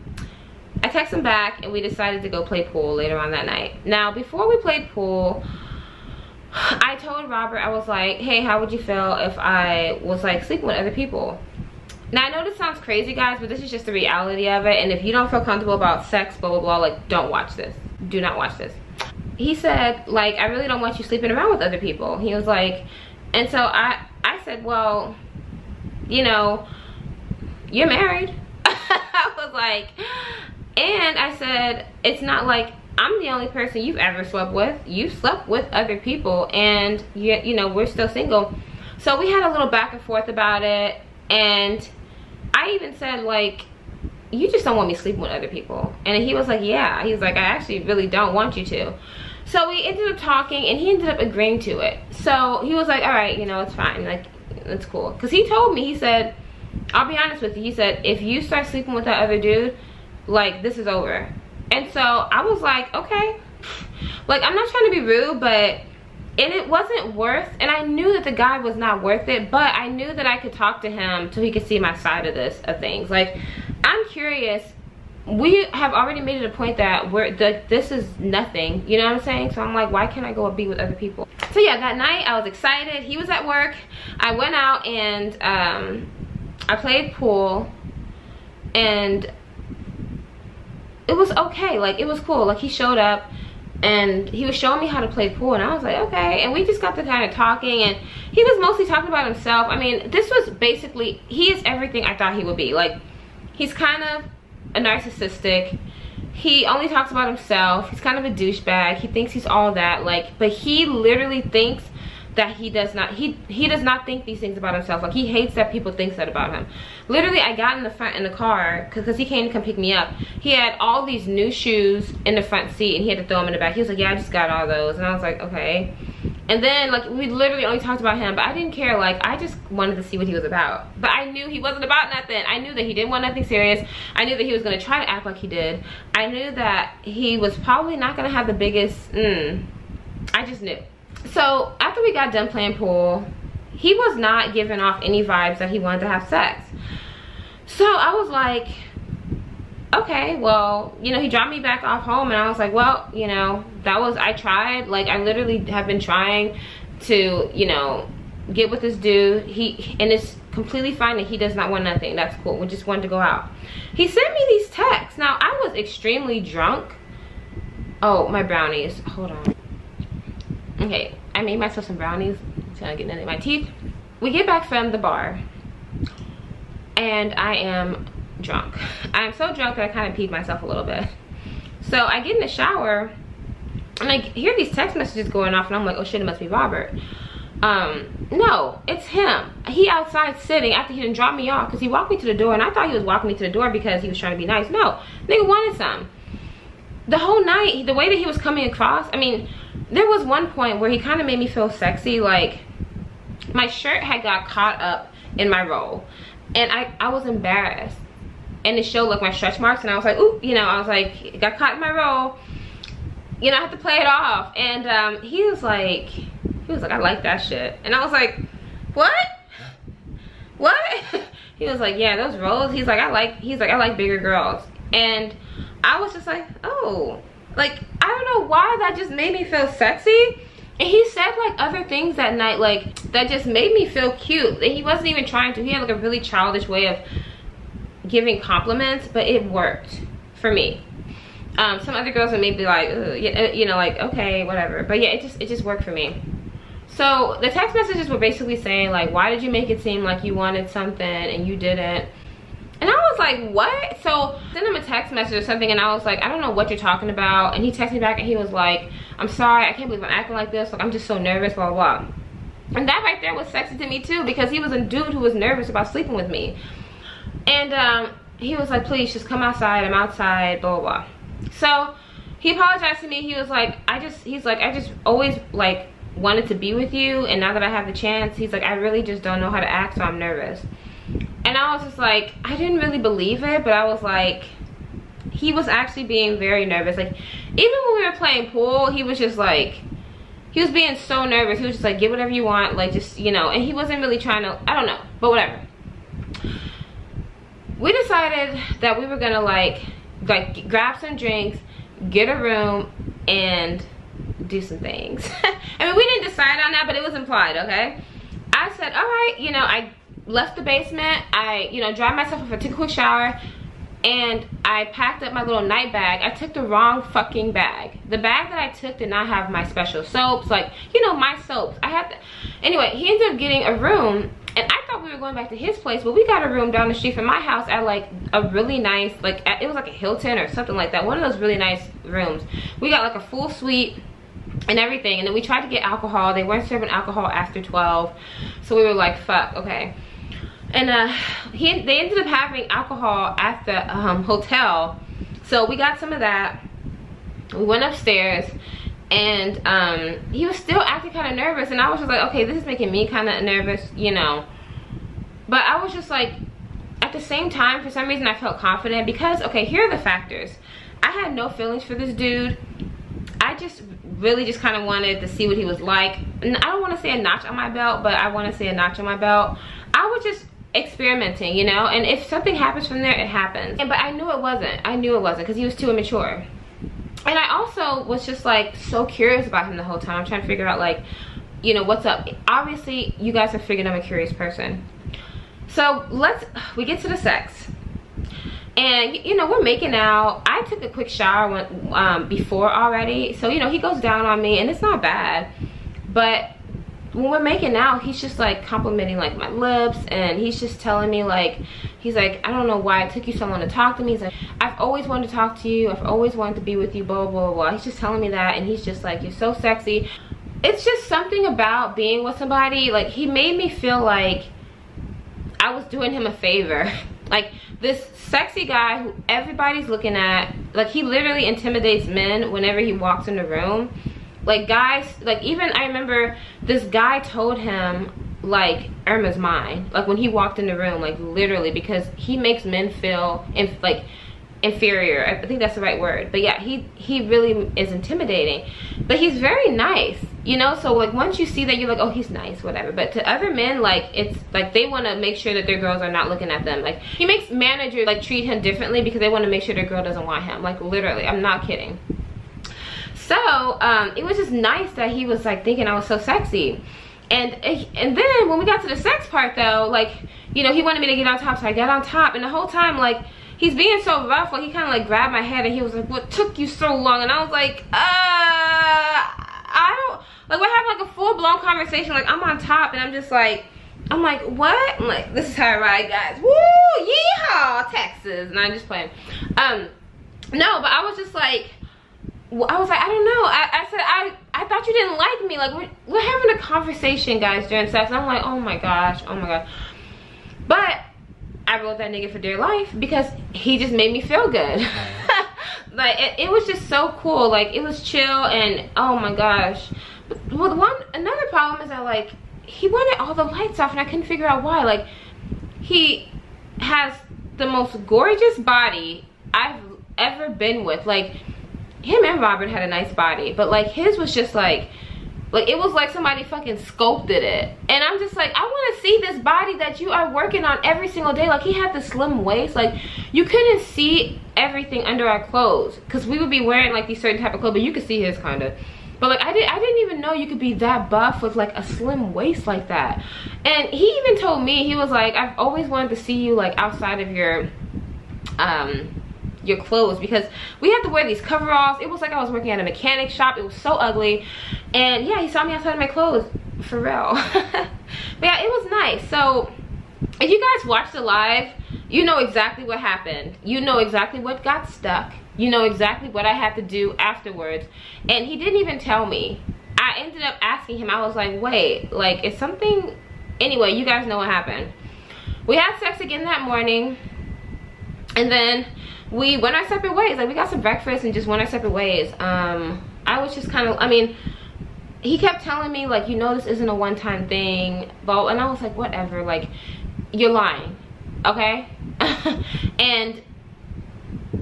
texted him back and we decided to go play pool later on that night. Now before we played pool, I told Robert, I was like, hey, how would you feel if I was like sleeping with other people? Now I know this sounds crazy, guys, but this is just the reality of it. And if you don't feel comfortable about sex, blah blah blah, like, don't watch this. Do not watch this. He said, like, I really don't want you sleeping around with other people. He was like, and so I said, well, you know, you're married. I was like, and I said, it's not like I'm the only person you've ever slept with. You've slept with other people, and you know, we're still single. So we had a little back and forth about it, and I even said, like, you just don't want me sleeping with other people. And he was like, yeah. He was like, I actually really don't want you to. So we ended up talking, and he ended up agreeing to it. So he was like, all right, you know, it's fine, like, it's cool. Because he told me, he said, I'll be honest with you, he said, if you start sleeping with that other dude, like, this is over. And so I was like, okay. Like, I'm not trying to be rude, but it wasn't worth, and I knew that the guy was not worth it, but I knew that I could talk to him till he could see my side of things. Like, I'm curious. We have already made it a point that this is nothing, you know what I'm saying? So I'm like, why can't I go and be with other people? So yeah, that night I was excited. He was at work. I went out and I played pool, and it was okay. Like, it was cool. Like, he showed up and he was showing me how to play pool, and I was like, okay. And we just got to kind of talking, and he was mostly talking about himself. I mean, this was basically, he is everything I thought he would be. Like, he's kind of a narcissistic. He only talks about himself. He's kind of a douchebag. He thinks he's all that. Like, but he literally thinks that he does not think these things about himself. Like, he hates that people think that about him. Literally, I got in the car because he came to come pick me up. He had all these new shoes in the front seat, and he had to throw them in the back. He was like, yeah, I just got all those. And I was like, okay. And then, like, we literally only talked about him, but I didn't care. Like, I just wanted to see what he was about. But I knew he wasn't about nothing. I knew that he didn't want nothing serious. I knew that he was going to try to act like he did. I knew that he was probably not going to have the biggest, I just knew. So after we got done playing pool, he was not giving off any vibes that he wanted to have sex. So I was like, okay, well, you know, he dropped me back off home, and I was like, well, you know, I tried. Like, I literally have been trying to, you know, get with this dude. And it's completely fine that he does not want nothing. That's cool. We just wanted to go out. He sent me these texts. Now, I was extremely drunk. Oh, my brownies. Hold on. Okay, I made myself some brownies. It's gonna get in my teeth. We get back from the bar, and I am drunk. I'm so drunk that I kind of peed myself a little bit. So I get in the shower, and I hear these text messages going off, and I'm like, oh shit, it must be Robert. No, it's him. He outside sitting after he didn't drop me off, because he walked me to the door, and I thought he was walking me to the door because he was trying to be nice. No, nigga wanted some. The whole night, the way that he was coming across, I mean, there was one point where he kind of made me feel sexy. Like, my shirt had got caught up in my roll, and I was embarrassed, and it showed like my stretch marks, and I was like, ooh, you know, I was like, it got caught in my roll, you know, I have to play it off. And he was like, I like that shit. And I was like, what he was like, yeah, those rolls, he's like, I like bigger girls. And I was just like, oh, like, I don't know why that just made me feel sexy. And he said like other things that night, like, that just made me feel cute. He wasn't even trying to. He had like a really childish way of giving compliments, but it worked for me. Some other girls would maybe like, you know, like, okay, whatever. But yeah, it just worked for me. So the text messages were basically saying like, why did you make it seem like you wanted something and you didn't? And I was like, what? So I sent him a text message or something, and I was like, I don't know what you're talking about. And he texted me back and he was like, I'm sorry, I can't believe I'm acting like this. Like, I'm just so nervous, blah, blah, blah. And that right there was sexy to me too, because he was a dude who was nervous about sleeping with me. And he was like, please just come outside, I'm outside, blah, blah, blah. So he apologized to me. He was like, I just always like wanted to be with you, and now that I have the chance, he's like, I really just don't know how to act, so I'm nervous. And I was just like, I didn't really believe it, but I was like, he was actually being very nervous. Like, even when we were playing pool, he was just like, he was being so nervous. He was just like, get whatever you want, like, just, you know, and he wasn't really trying to, I don't know, but whatever. We decided that we were gonna like grab some drinks, get a room, and do some things. I mean, we didn't decide on that, but it was implied, okay? I said, all right, you know, I left the basement, I, you know, dried myself off, I took a quick shower, and I packed up my little night bag. I took the wrong fucking bag. The bag that I took did not have my special soaps, like, you know, my soaps. I had to, anyway, he ended up getting a room, and I thought we were going back to his place, but we got a room down the street from my house at like a really nice, like, it was like a Hilton or something like that, one of those really nice rooms. We got like a full suite and everything, and then we tried to get alcohol. They weren't serving alcohol after 12, so we were like, fuck, okay. And they ended up having alcohol at the hotel, so we got some of that. We went upstairs, and he was still acting kind of nervous, and I was just like, okay, this is making me kind of nervous, you know. But I was just like, at the same time, for some reason I felt confident, because, okay, here are the factors. I had no feelings for this dude. I just really just kind of wanted to see what he was like. And I don't want to say a notch on my belt, but I want to say a notch on my belt. I was just experimenting, you know, and if something happens from there, it happens. But I knew it wasn't. I knew it wasn't, because he was too immature. And I also was just like so curious about him the whole time. I'm trying to figure out, like, you know, what's up. Obviously, you guys have figured I'm a curious person. So we get to the sex. And, you know, we're making out. I took a quick shower before already. So, you know, he goes down on me, and it's not bad. But when we're making out, he's just like complimenting like my lips, and he's just telling me like, he's like, I don't know why it took you so long to talk to me. He's like, I've always wanted to talk to you, I've always wanted to be with you, blah, blah, blah. He's just telling me that, and he's just like, you're so sexy. It's just something about being with somebody, like, he made me feel like I was doing him a favor. Like, this sexy guy who everybody's looking at, like, he literally intimidates men whenever he walks in the room. Like, guys, like, even I remember this guy told him, like, Irma's mine, like, when he walked in the room, like, literally, because he makes men feel like inferior. I think that's the right word. But yeah, he really is intimidating, but he's very nice, you know. So like, once you see that, you're like, oh, he's nice, whatever. But to other men, like, it's like they want to make sure that their girls are not looking at them. Like, he makes managers like treat him differently because they want to make sure their girl doesn't want him. Like, literally, I'm not kidding. So it was just nice that he was like thinking I was so sexy. And then when we got to the sex part though, like, you know, he wanted me to get on top, so I got on top, and the whole time, like, he's being so rough, like, he kind of like grabbed my head and he was like, what took you so long? And I was like, I don't, like, we're having like a full-blown conversation, like, I'm on top, and I'm like, what? I'm like, this is how I ride, guys. Woo, yeehaw, Texas. And I'm just playing. No, but I was just like, I was like, I don't know. I said, I thought you didn't like me. Like, we're having a conversation, guys, during sex. And I'm like, oh my gosh, oh my god. But I wrote that nigga for dear life because he just made me feel good. Like, it was just so cool. Like, it was chill, and oh my gosh. But another problem is that, like, he wanted all the lights off, and I couldn't figure out why. Like, he has the most gorgeous body I've ever been with. Like, him and Robert had a nice body, but like, his was just like it was like somebody fucking sculpted it. And I'm just like, I want to see this body that you are working on every single day. Like, he had the slim waist, like, you couldn't see everything under our clothes because we would be wearing like these certain type of clothes, but you could see his kind of. But like I didn't even know you could be that buff with like a slim waist like that. And he even told me, he was like, I've always wanted to see you like outside of your clothes, because we had to wear these coveralls. It was like I was working at a mechanic shop. It was so ugly. And yeah, he saw me outside of my clothes, for real. But yeah, it was nice. So if you guys watched the live, you know exactly what happened. You know exactly what got stuck. You know exactly what I had to do afterwards. And he didn't even tell me. I ended up asking him. I was like, wait, like, is something... Anyway, you guys know what happened. We had sex again that morning. And then we went our separate ways. Like, we got some breakfast and just went our separate ways. I was just kind of... I mean, he kept telling me, like, you know, this isn't a one-time thing. But, and I was like, whatever. Like, you're lying. Okay? And...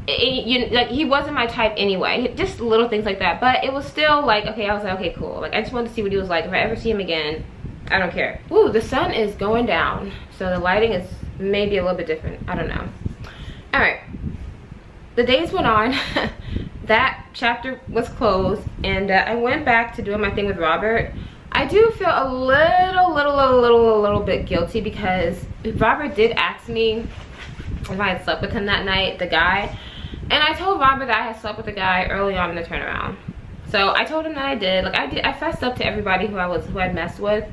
like, he wasn't my type anyway, just little things like that. But it was still like, okay, I was like, okay, cool. Like, I just wanted to see what he was like. If I ever see him again, I don't care. Ooh, the sun is going down, so the lighting is maybe a little bit different. I don't know. All right, the days went on. That chapter was closed, and I went back to doing my thing with Robert. I do feel a little bit guilty, because Robert did ask me if I had slept with him that night, the guy. And I told Robert that I had slept with the guy early on in the turnaround. So I told him that I did. Like, I fessed up to everybody who I'd messed with.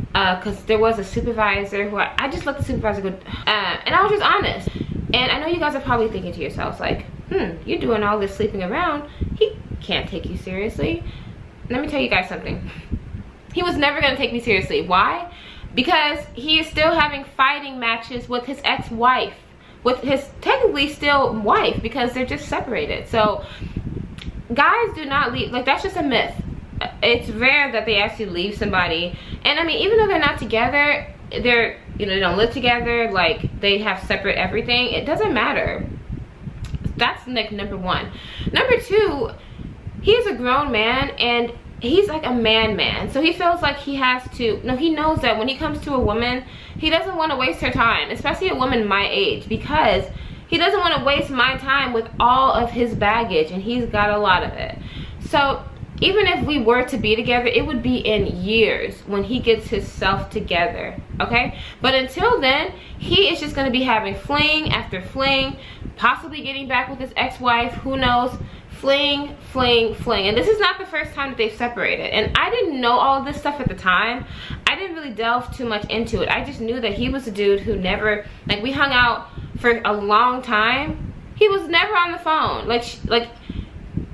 Because there was a supervisor who I just let the supervisor go. And I was just honest. And I know you guys are probably thinking to yourselves, like, you're doing all this sleeping around. He can't take you seriously. Let me tell you guys something. He was never going to take me seriously. Why? Because he is still having fighting matches with his ex-wife. With his technically still wife, because they're just separated. So guys do not leave. Like, that's just a myth. It's rare that they actually leave somebody. And I mean, even though they're not together, they're, you know, they don't live together, like they have separate everything, it doesn't matter. That's like number one. Number two, he's a grown man, and he's like a man. So he feels like he has to, no, he knows that when he comes to a woman, he doesn't want to waste her time, especially a woman my age, because he doesn't want to waste my time with all of his baggage, and he's got a lot of it. So even if we were to be together, it would be in years when he gets himself together, okay? But until then, he is just going to be having fling after fling, possibly getting back with his ex-wife, who knows? Fling. And this is not the first time that they've separated. And I didn't know all of this stuff at the time. I didn't really delve too much into it. I just knew that he was a dude who never, like, we hung out for a long time. He was never on the phone. Like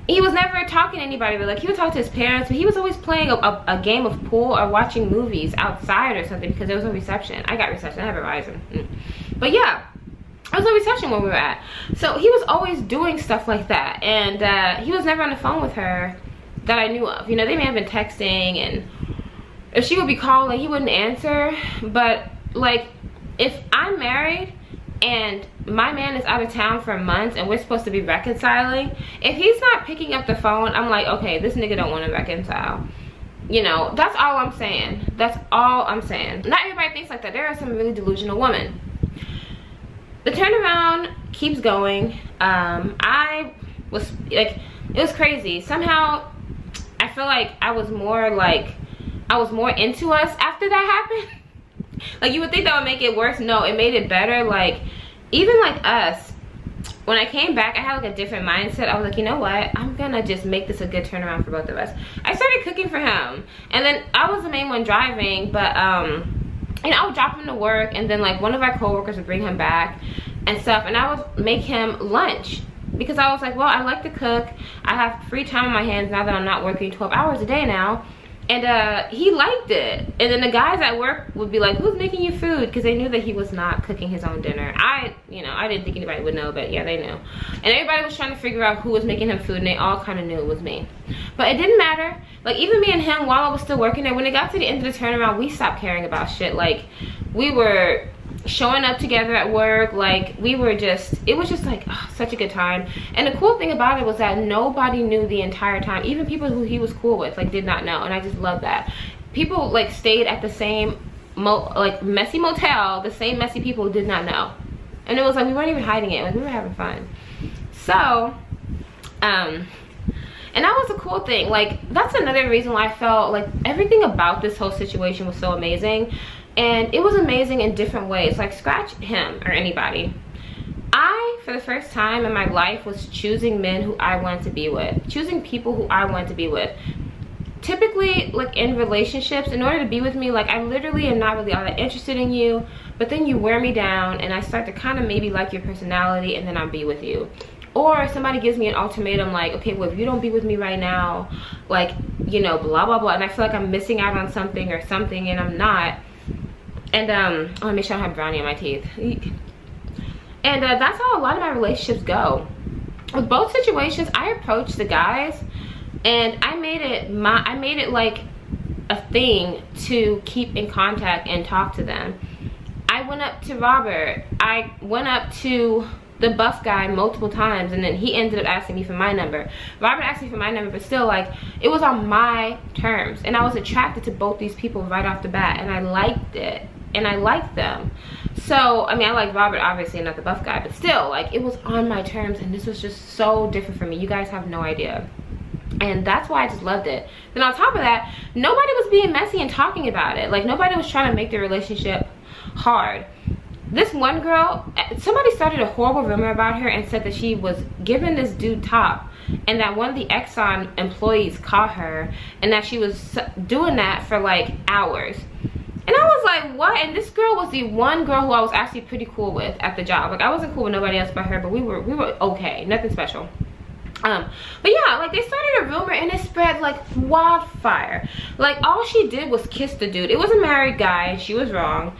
he was never talking to anybody. But like, he would talk to his parents, but he was always playing a game of pool or watching movies outside or something, because there was no reception. I got reception. I have a Verizon. But yeah, I was on reception where we were at. So he was always doing stuff like that. And he was never on the phone with her that I knew of. You know, they may have been texting, and if she would be calling, he wouldn't answer. But like, if I'm married and my man is out of town for months and we're supposed to be reconciling, if he's not picking up the phone, I'm like, okay, this nigga don't want to reconcile. You know, that's all I'm saying. That's all I'm saying. Not everybody thinks like that. There are some really delusional women. The turnaround keeps going. I was like, it was crazy. Somehow I feel like I was more into us after that happened. Like, you would think that would make it worse. No, it made it better. Like, even like us, when I came back, I had like a different mindset. I was like, you know what, I'm gonna just make this a good turnaround for both of us. I started cooking for him, and then I was the main one driving, but and I would drop him to work, and then like one of our co-workers would bring him back and stuff, and I would make him lunch, because I was like, well, I like to cook. I have free time on my hands now that I'm not working 12 hours a day now. And he liked it. And then the guys at work would be like, who's making you food? Because they knew that he was not cooking his own dinner. You know, I didn't think anybody would know, but yeah, they knew. And everybody was trying to figure out who was making him food, and they all kind of knew it was me. But it didn't matter. Like, even me and him, while I was still working there, when it got to the end of the turnaround, we stopped caring about shit. Like, we were showing up together at work. Like, we were just, it was just like, oh, such a good time. And the cool thing about it was that nobody knew the entire time. Even people who he was cool with, like, did not know. And I just love that. People like stayed at the same messy motel. The same messy people did not know. And it was like, we weren't even hiding it. Like, we were having fun. So And that was a cool thing. Like, that's another reason why I felt like everything about this whole situation was so amazing. And it was amazing in different ways. Like, scratch him or anybody. I, for the first time in my life, was choosing men who I wanted to be with. Choosing people who I wanted to be with. Typically, like in relationships, in order to be with me, like I literally am not really all that interested in you, but then you wear me down and I start to kind of maybe like your personality, and then I'll be with you. Or somebody gives me an ultimatum like, okay, well, if you don't be with me right now, like, you know, blah blah blah, and I feel like I'm missing out on something or something, and I'm not. And I want to make sure I don't have brownie on my teeth. And that's how a lot of my relationships go. With both situations, I approached the guys and I made it like a thing to keep in contact and talk to them. I went up to Robert. I went up to the buff guy multiple times, and then he ended up asking me for my number. Robert asked me for my number, but still, like, it was on my terms, and I was attracted to both these people right off the bat, and I liked it, and I liked them. So, I mean, I like Robert, obviously, not the buff guy, but still, like, it was on my terms, and this was just so different for me. You guys have no idea. And that's why I just loved it. Then on top of that, nobody was being messy and talking about it. Like, nobody was trying to make the relationship hard. This one girl, somebody started a horrible rumor about her and said that she was giving this dude top, and that one of the Exxon employees caught her, and that she was doing that for like hours. And I was like, what? And this girl was the one girl who I was actually pretty cool with at the job. Like, I wasn't cool with nobody else but her, but we were okay, nothing special. But yeah, like, they started a rumor and it spread like wildfire. Like, all she did was kiss the dude. It was a married guy, and she was wrong.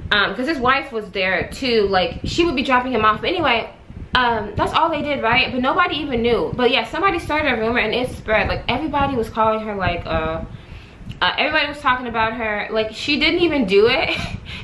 Because his wife was there too. Like, she would be dropping him off. But anyway, that's all they did, right? But nobody even knew. But yeah, somebody started a rumor and it spread. Like, everybody was calling her like, everybody was talking about her. Like, she didn't even do it.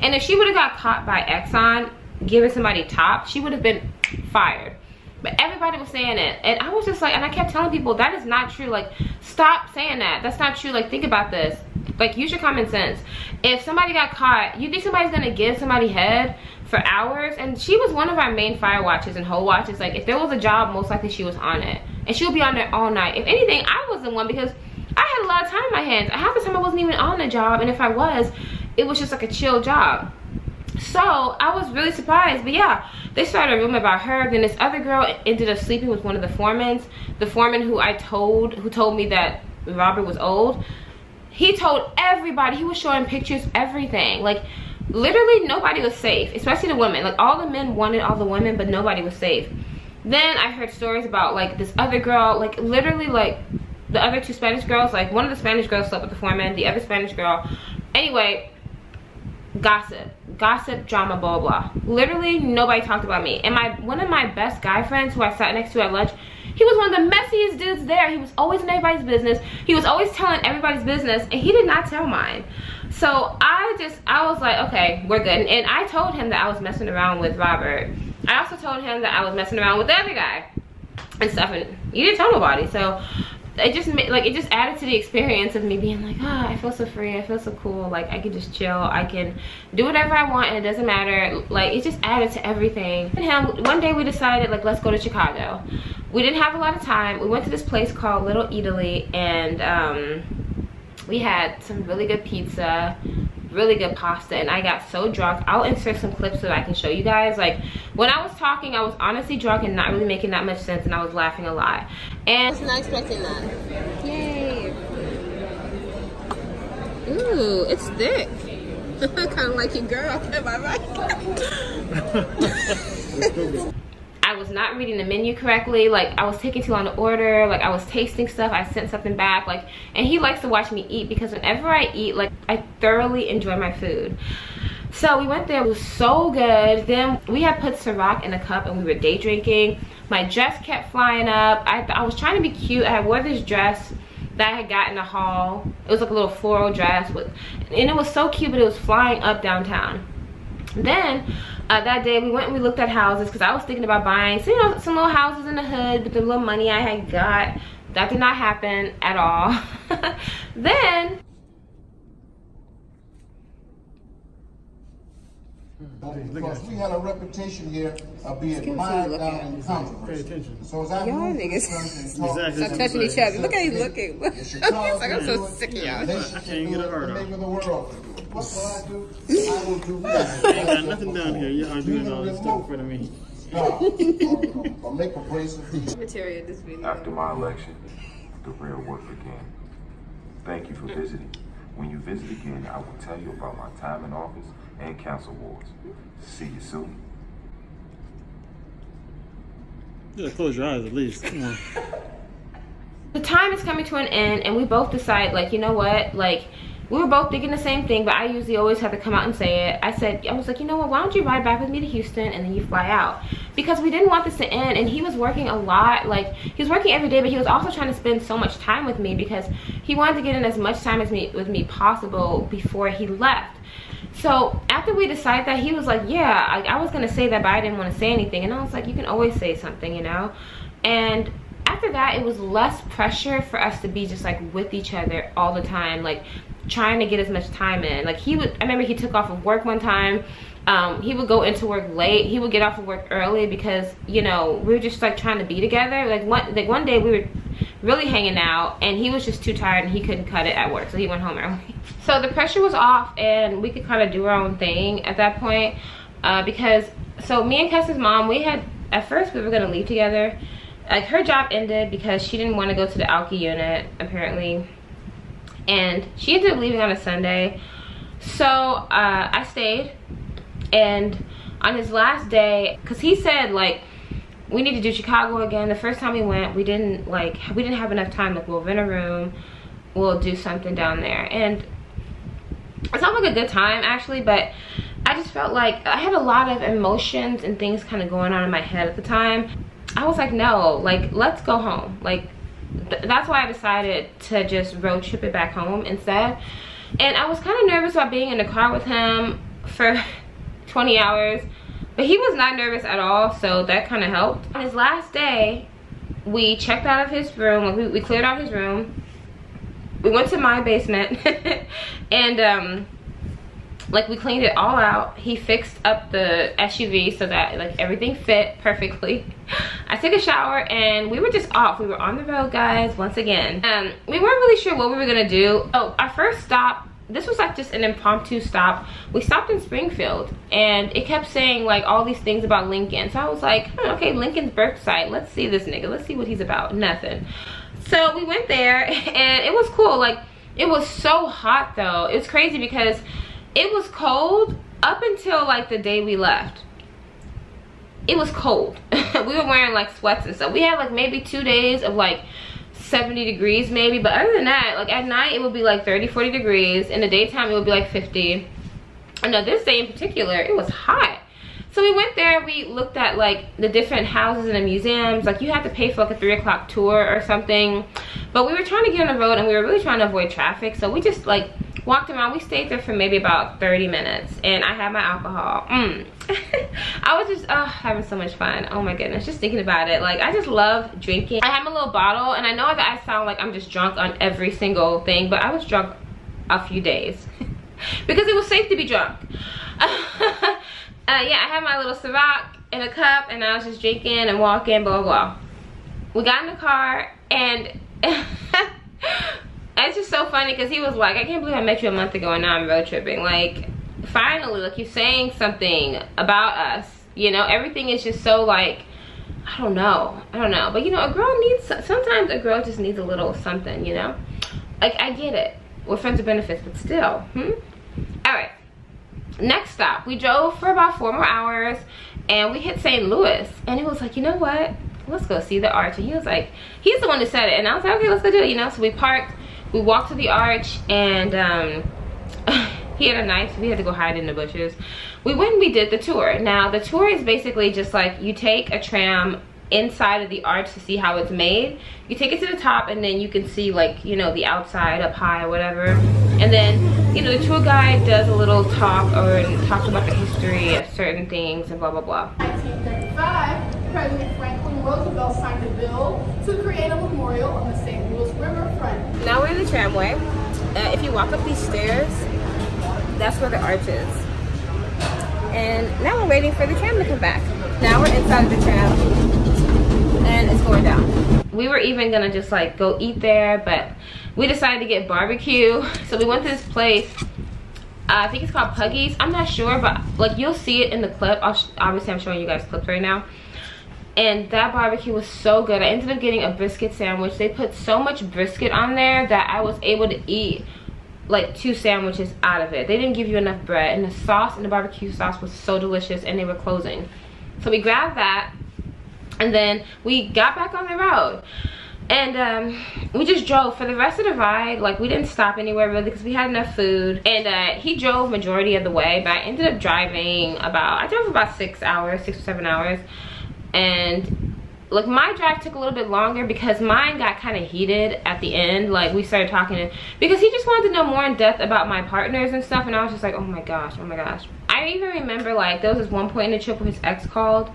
And if she would have got caught by Exxon giving somebody top, she would have been fired. But everybody was saying it, and I was just like, and I kept telling people, that is not true. Like, stop saying that. That's not true. Like, think about this. Like, use your common sense. If somebody got caught, you think somebody's gonna give somebody head for hours? And she was one of our main fire watches and hoe watches. Like, if there was a job, most likely she was on it, and she would be on there all night. If anything, I was the one, because I had a lot of time in my hands. Half the time I wasn't even on the job, and if I was, it was just like a chill job. So I was really surprised. But yeah, they started a rumor about her. Then this other girl ended up sleeping with one of the foremans. The foreman who told me that Robert was old. He told everybody. He was showing pictures, everything. Like, literally nobody was safe, especially the women. Like, all the men wanted all the women, but nobody was safe. Then I heard stories about like this other girl, like literally like the other two Spanish girls. Like, one of the Spanish girls slept with the foreman, the other Spanish girl. Anyway, gossip, drama, blah blah. Literally nobody talked about me. And one of my best guy friends who I sat next to at lunch, he was one of the messiest dudes there. He was always in everybody's business. He was always telling everybody's business, and he did not tell mine. So I was like, okay, we're good. And I told him that I was messing around with Robert. I also told him that I was messing around with the other guy and stuff, and he didn't tell nobody. So it just added to the experience of me being like, oh, I feel so free, I feel so cool, like I can just chill, I can do whatever I want and it doesn't matter. Like, it just added to everything. And him, one day we decided, like, let's go to Chicago. We didn't have a lot of time. We went to this place called Little Italy, and we had some really good pizza, really good pasta, and I got so drunk. I'll insert some clips so that I can show you guys. Like, when I was talking, I was honestly drunk and not really making that much sense, and I was laughing a lot. And I was not expecting that. Yay. Ooh, it's thick. Kind of like your girl, am I right? I was not reading the menu correctly. Like, I was taking too long to order. Like, I was tasting stuff. I sent something back. Like, and he likes to watch me eat, because whenever I eat, like, I thoroughly enjoy my food. So we went there. It was so good. Then we had put Ciroc in a cup and we were day drinking. My dress kept flying up. I was trying to be cute. I wore this dress that I had got in the hall. It was like a little floral dress, and it was so cute, but it was flying up downtown. Then that day we went and we looked at houses, because I was thinking about buying some little houses in the hood with the little money I had got. That did not happen at all. Then Because we had a reputation here of being mind down and controversy. Pay attention. So as I y'all niggas stop touching each other. Look how he's looking. He's like, I'm so sick of y'all. I can't get a hurt on. What will I do? I will do that. I ain't got nothing down here. Y'all doing all this stuff in front of me. Or make a bracelet. Material this video. After my election, the real work began. Thank you for visiting. When you visit again, I will tell you about my time in office and council wars. See you soon. You gotta close your eyes at least. Come on. The time is coming to an end, and we both decide, like, you know what, like, we were both thinking the same thing, but I usually always have to come out and say it. I was like, you know what, why don't you ride back with me to Houston and then you fly out? Because we didn't want this to end, and he was working a lot. Like, he was working every day, but he was also trying to spend so much time with me because he wanted to get in as much time with me possible before he left. So after we decided that, he was like, yeah, I was gonna say that, but I didn't want to say anything. And I was like, you can always say something, you know? And after that, it was less pressure for us to be just like with each other all the time, like trying to get as much time in. Like, I remember he took off of work one time. He would go into work late. He would get off of work early because, you know, we were just like trying to be together. Like one day we were really hanging out, and he was just too tired and he couldn't cut it at work, so he went home early. So the pressure was off, and we could kind of do our own thing at that point, because so me and Kessa's mom, we had, at first we were gonna leave together. Like, her job ended because she didn't want to go to the alky unit apparently, and she ended up leaving on a Sunday. So I stayed, and on his last day, because he said, like, we need to do Chicago again. The first time we went, we didn't have enough time. Like, we'll rent a room, we'll do something down there. And it sounded like a good time actually, but I just felt like I had a lot of emotions and things kind of going on in my head at the time. I was like, no, like, let's go home. Like, that's why I decided to just road trip it back home instead. And I was kind of nervous about being in the car with him for 20 hours, but he was not nervous at all, so that kind of helped. On his last day, we checked out of his room. We cleared out his room. We went to my basement and like, we cleaned it all out. He fixed up the SUV so that, like, everything fit perfectly. I took a shower, and we were just off. We were on the road, guys, once again. We weren't really sure what we were gonna do. Oh, our first stop, this was like just an impromptu stop. We stopped in Springfield, and it kept saying like all these things about Lincoln. So I was like, okay, Lincoln's birth site. Let's see this nigga. Let's see what he's about. Nothing. So we went there, and it was cool. Like, it was so hot though. It was crazy because it was cold up until like the day we left. It was cold. We were wearing like sweats and stuff. We had like maybe 2 days of like 70 degrees maybe, but other than that, like, at night it would be like 30-40 degrees. In the daytime it would be like 50. And now this day in particular, it was hot. So we went there, we looked at like the different houses and the museums. Like, you have to pay for like a 3 o'clock tour or something, but we were trying to get on the road, and we were really trying to avoid traffic, so we just like walked around. We stayed there for maybe about 30 minutes, and I had my alcohol. I was just having so much fun. Oh my goodness, just thinking about it. Like, I just love drinking. I have my little bottle, and I know that I sound like I'm just drunk on every single thing, but I was drunk a few days because it was safe to be drunk. Yeah, I had my little Ciroc in a cup, and I was just drinking and walking, blah, blah, blah. We got in the car, and it's just so funny because he was like, I can't believe I met you a month ago and now I'm road tripping. Like, finally, like, you're saying something about us. You know, everything is just so like, I don't know. But you know, a girl needs, sometimes a girl just needs a little something, you know? Like, I get it. We're friends with benefits, but still. All right. Next stop, we drove for about 4 more hours, and we hit St. Louis, and it was like, you know what? Let's go see the arch. And he was like, he's the one who said it, and I was like, okay, let's go do it, you know? So we parked, we walked to the arch, and he had a knife, so we had to go hide in the bushes. We went and we did the tour. Now, the tour is basically just like, you take a tram inside of the arch to see how it's made. You take it to the top, and then you can see, like, you know, the outside up high or whatever. And then, you know, the tour guide does a little talk or talks about the history of certain things and blah blah blah. 1935, President Franklin Roosevelt signed a bill to create a memorial on the St. Louis riverfront. Now we're in the tramway. If you walk up these stairs, that's where the arch is. And now we're waiting for the tram to come back. Now we're inside of the tram and it's going down. We were even gonna just like go eat there, but we decided to get barbecue. So we went to this place, I think it's called Puggy's. I'm not sure, but like you'll see it in the clip. Obviously I'm showing you guys clips right now. And that barbecue was so good. I ended up getting a brisket sandwich. They put so much brisket on there that I was able to eat like 2 sandwiches out of it. They didn't give you enough bread, and the sauce and the barbecue sauce was so delicious, and they were closing. So we grabbed that, and then we got back on the road. And we just drove for the rest of the ride. Like, we didn't stop anywhere really because we had enough food. And he drove majority of the way, but I ended up driving I drove about 6 hours, 6 or 7 hours. And like my drive took a little bit longer because mine got kind of heated at the end. Like we started talking because he just wanted to know more in depth about my partners and stuff, and I was just like, oh my gosh. I even remember like there was this one point in the trip where his ex called,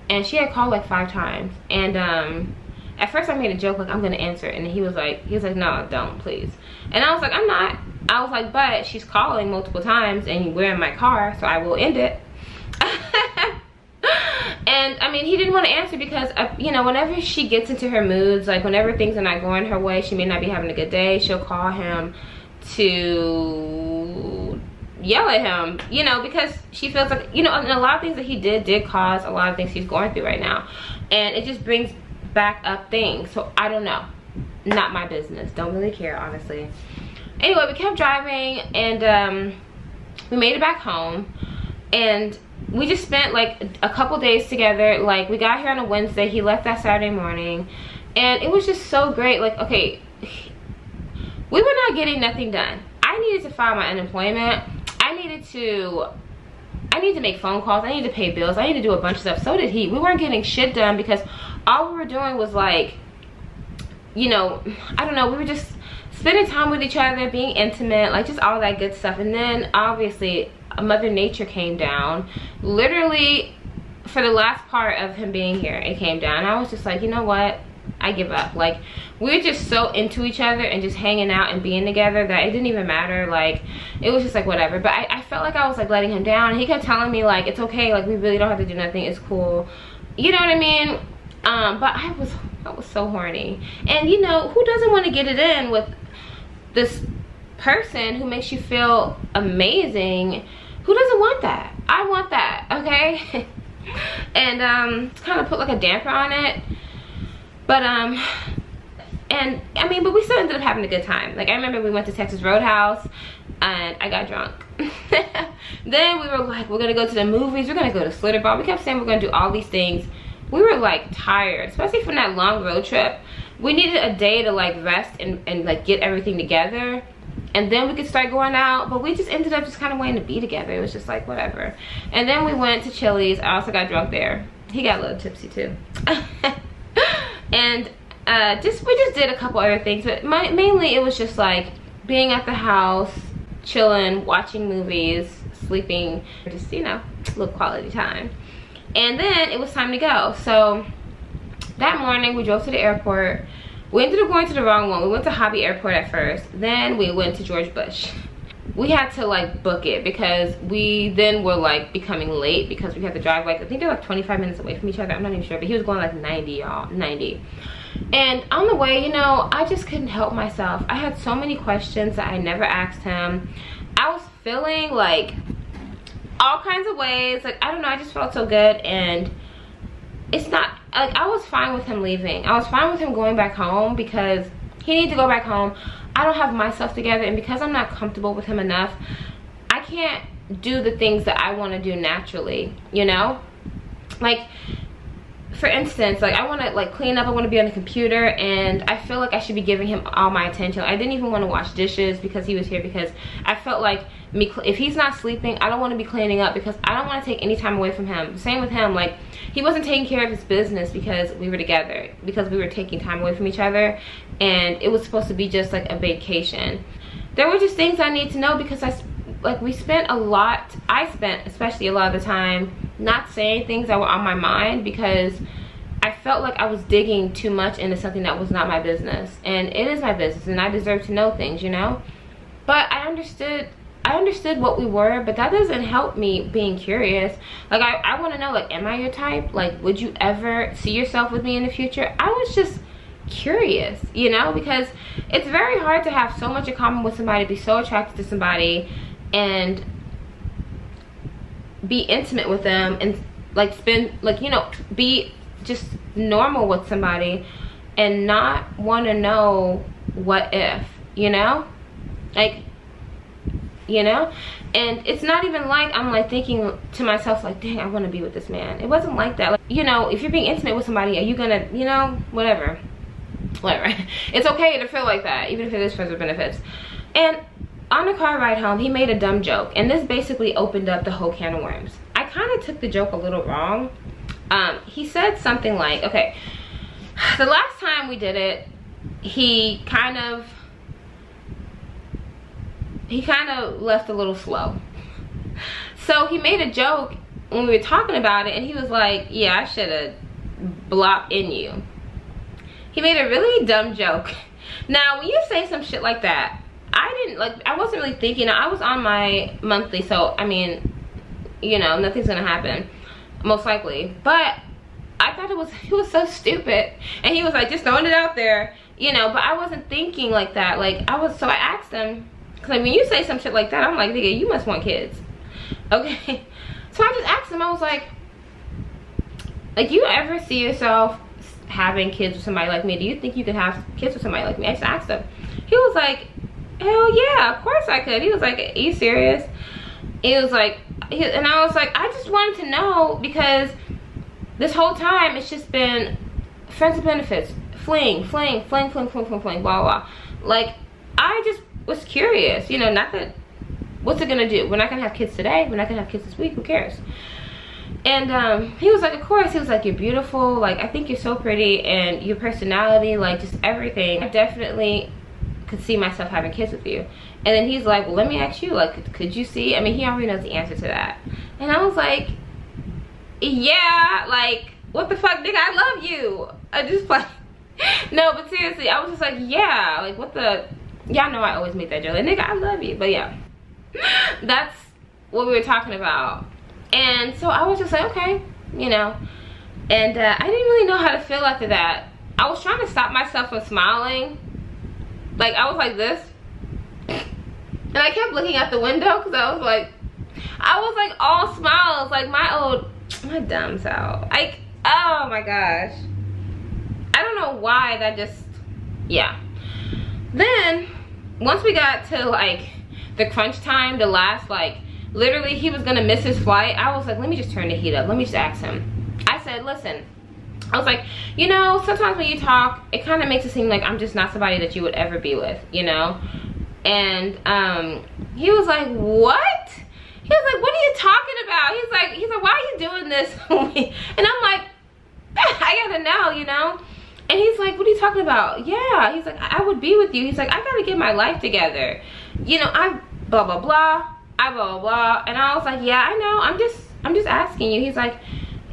and she had called like 5 times. And at first I made a joke like, I'm gonna answer it, and he was like no, don't, please. And I was like, I'm not. I was like, but she's calling multiple times and we're in my car, so I will end it. And I mean, he didn't want to answer because you know, whenever she gets into her moods, like whenever things are not going her way, she may not be having a good day, she'll call him to yell at him, you know, because she feels like, you know, and a lot of things that he did cause a lot of things he's going through right now, and it just brings back up things. So I don't know, not my business, don't really care, honestly. Anyway, we kept driving, and we made it back home, and we just spent like a couple days together. Like we got here on a Wednesday, he left that Saturday morning, and it was just so great. Like, okay, we were not getting nothing done. I needed to file my unemployment. I needed to make phone calls. I needed to pay bills. I needed to do a bunch of stuff. So did he. We weren't getting shit done because all we were doing was like, you know, I don't know, we were just spending time with each other, being intimate, like just all that good stuff. And then obviously Mother Nature came down. Literally for the last part of him being here, it came down. I was just like, you know what, I give up. Like, we're just so into each other and just hanging out and being together that it didn't even matter. Like, it was just like whatever. But I felt like I was like letting him down, and he kept telling me like, it's okay, like we really don't have to do nothing, it's cool, you know what I mean? But I was so horny. And you know, who doesn't want to get it in with this person who makes you feel amazing? Who doesn't want that? I want that, okay? And kind of put like a damper on it. But and I mean, but we still ended up having a good time. Like, I remember we went to Texas Roadhouse and I got drunk. Then we were like, we're gonna go to the movies, we're gonna go to Slitter Bar. We kept saying we're gonna do all these things. We were like tired, especially from that long road trip. We needed a day to like rest and like get everything together, and then we could start going out. But we just ended up just kind of wanting to be together. It was just like whatever. And then we went to Chili's. I also got drunk there. He got a little tipsy too. And we just did a couple other things, but mainly it was just like being at the house, chilling, watching movies, sleeping, just, you know, a little quality time. And then it was time to go. So that morning we drove to the airport. We ended up going to the wrong one. We went to Hobby Airport at first, then we went to George Bush. We had to like book it because we then were like becoming late because we had to drive like, I think they're like 25 minutes away from each other, I'm not even sure, but he was going like 90, y'all, 90. And on the way, you know, I just couldn't help myself. I had so many questions that I never asked him. I was feeling like all kinds of ways, like I don't know, I just felt so good. And it's not like I was fine with him leaving. I was fine with him going back home because he needed to go back home. I don't have myself together, and because I'm not comfortable with him enough, I can't do the things that I want to do naturally, you know? Like, for instance, like I want to like clean up, I want to be on the computer, and I feel like I should be giving him all my attention. I didn't even want to wash dishes because he was here, because I felt like if he's not sleeping, I don't want to be cleaning up because I don't want to take any time away from him. Same with him, like he wasn't taking care of his business because we were together, because we were taking time away from each other, and it was supposed to be just like a vacation. There were just things I need to know because I spent especially a lot of the time not saying things that were on my mind because I felt like I was digging too much into something that was not my business. And it is my business and I deserve to know things, you know? But I understood I understood what we were, but that doesn't help me being curious. Like, I want to know, like, am I your type? Like, would you ever see yourself with me in the future? I was just curious, you know, because it's very hard to have so much in common with somebody, be so attracted to somebody, and be intimate with them, and like spend, like, you know, be just normal with somebody, and not want to know what if, you know, like, you know. And it's not even like I'm like thinking to myself like, dang, I want to be with this man. It wasn't like that. Like, you know, if you're being intimate with somebody, are you gonna, you know, whatever. It's okay to feel like that, even if it is friends with benefits. And on the car ride home, he made a dumb joke, and this basically opened up the whole can of worms. I kind of took the joke a little wrong. He said something like, okay, the last time we did it, he kind of left a little slow. So he made a joke when we were talking about it, and he was like, yeah, I should have blopped in you. He made a really dumb joke. Now, when you say some shit like that, I wasn't really thinking. I was on my monthly, so I mean, you know, nothing's gonna happen, most likely. But I thought he was so stupid, and he was like just throwing it out there, you know. But I wasn't thinking like that. Like, so I asked him, cause like when you say some shit like that, I'm like, nigga, you must want kids, okay? So I just asked him. I was like, you ever see yourself having kids with somebody like me? Do you think you could have kids with somebody like me? I just asked him. He was like, hell yeah, of course I could. He was like, are you serious? He was like, and I was like, I just wanted to know, because this whole time it's just been friends with benefits, fling, blah, blah. Like, I just was curious, you know, not that, what's it gonna do? We're not gonna have kids today, we're not gonna have kids this week, who cares? And he was like, of course. He was like, you're beautiful, like, I think you're so pretty, and your personality, like, just everything. I definitely could see myself having kids with you. And then he's like, well, let me ask you, like, could you see? I mean, he already knows the answer to that. And I was like, yeah, like, what the fuck, nigga, I love you. I just like, no, but seriously, I was just like, yeah, like, what the, y'all know I always make that joke, like, nigga, I love you. But yeah, that's what we were talking about. And so I was just like, okay, you know. And I didn't really know how to feel after that. I was trying to stop myself from smiling. Like, I was like this, and I kept looking out the window, because I was like all smiles, like my dumb self. Like, oh my gosh, I don't know why that just, yeah. Then once we got to like the crunch time, the last, like, literally he was gonna miss his flight, I was like, let me just turn the heat up, let me just ask him. I said, listen, I was like, you know, sometimes when you talk, it kind of makes it seem like I'm just not somebody that you would ever be with, you know? And he was like, what? He was like, what are you talking about? He's like, why are you doing this? And I'm like, I gotta know, you know? And he's like, what are you talking about? Yeah, he's like, I would be with you. He's like, I gotta get my life together. You know, I blah, blah, blah. I blah, blah, blah. And I was like, yeah, I know. I'm just asking you. He's like,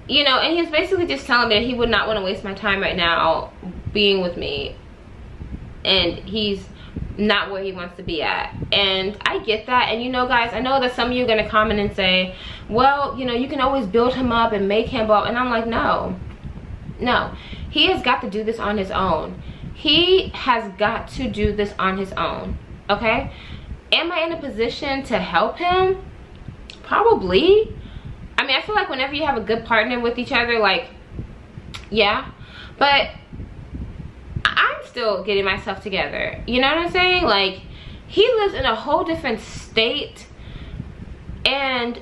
you know, and he's basically just telling me that he would not want to waste my time right now being with me, and he's not where he wants to be at. And I get that. And you know, guys, I know that some of you are going to comment and say, well, you know, you can always build him up and make him up. And I'm like, no, he has got to do this on his own. He has got to do this on his own, okay? Am I in a position to help him? Probably. I mean, I feel like whenever you have a good partner with each other, like, yeah. But I'm still getting myself together. You know what I'm saying? Like, he lives in a whole different state, and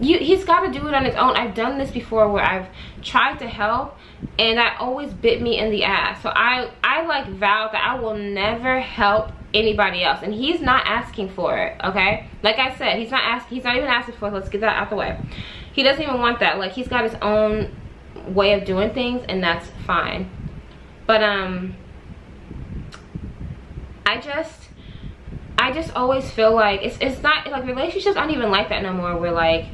he's got to do it on his own. I've done this before where I've tried to help, and that always bit me in the ass. So I like vowed that I will never help anybody else, and he's not asking for it, okay? Like I said, he's not even asking for it. Let's get that out the way. He doesn't even want that. Like, he's got his own way of doing things, and that's fine. But I just always feel like it's not like relationships aren't even like that no more. We're like,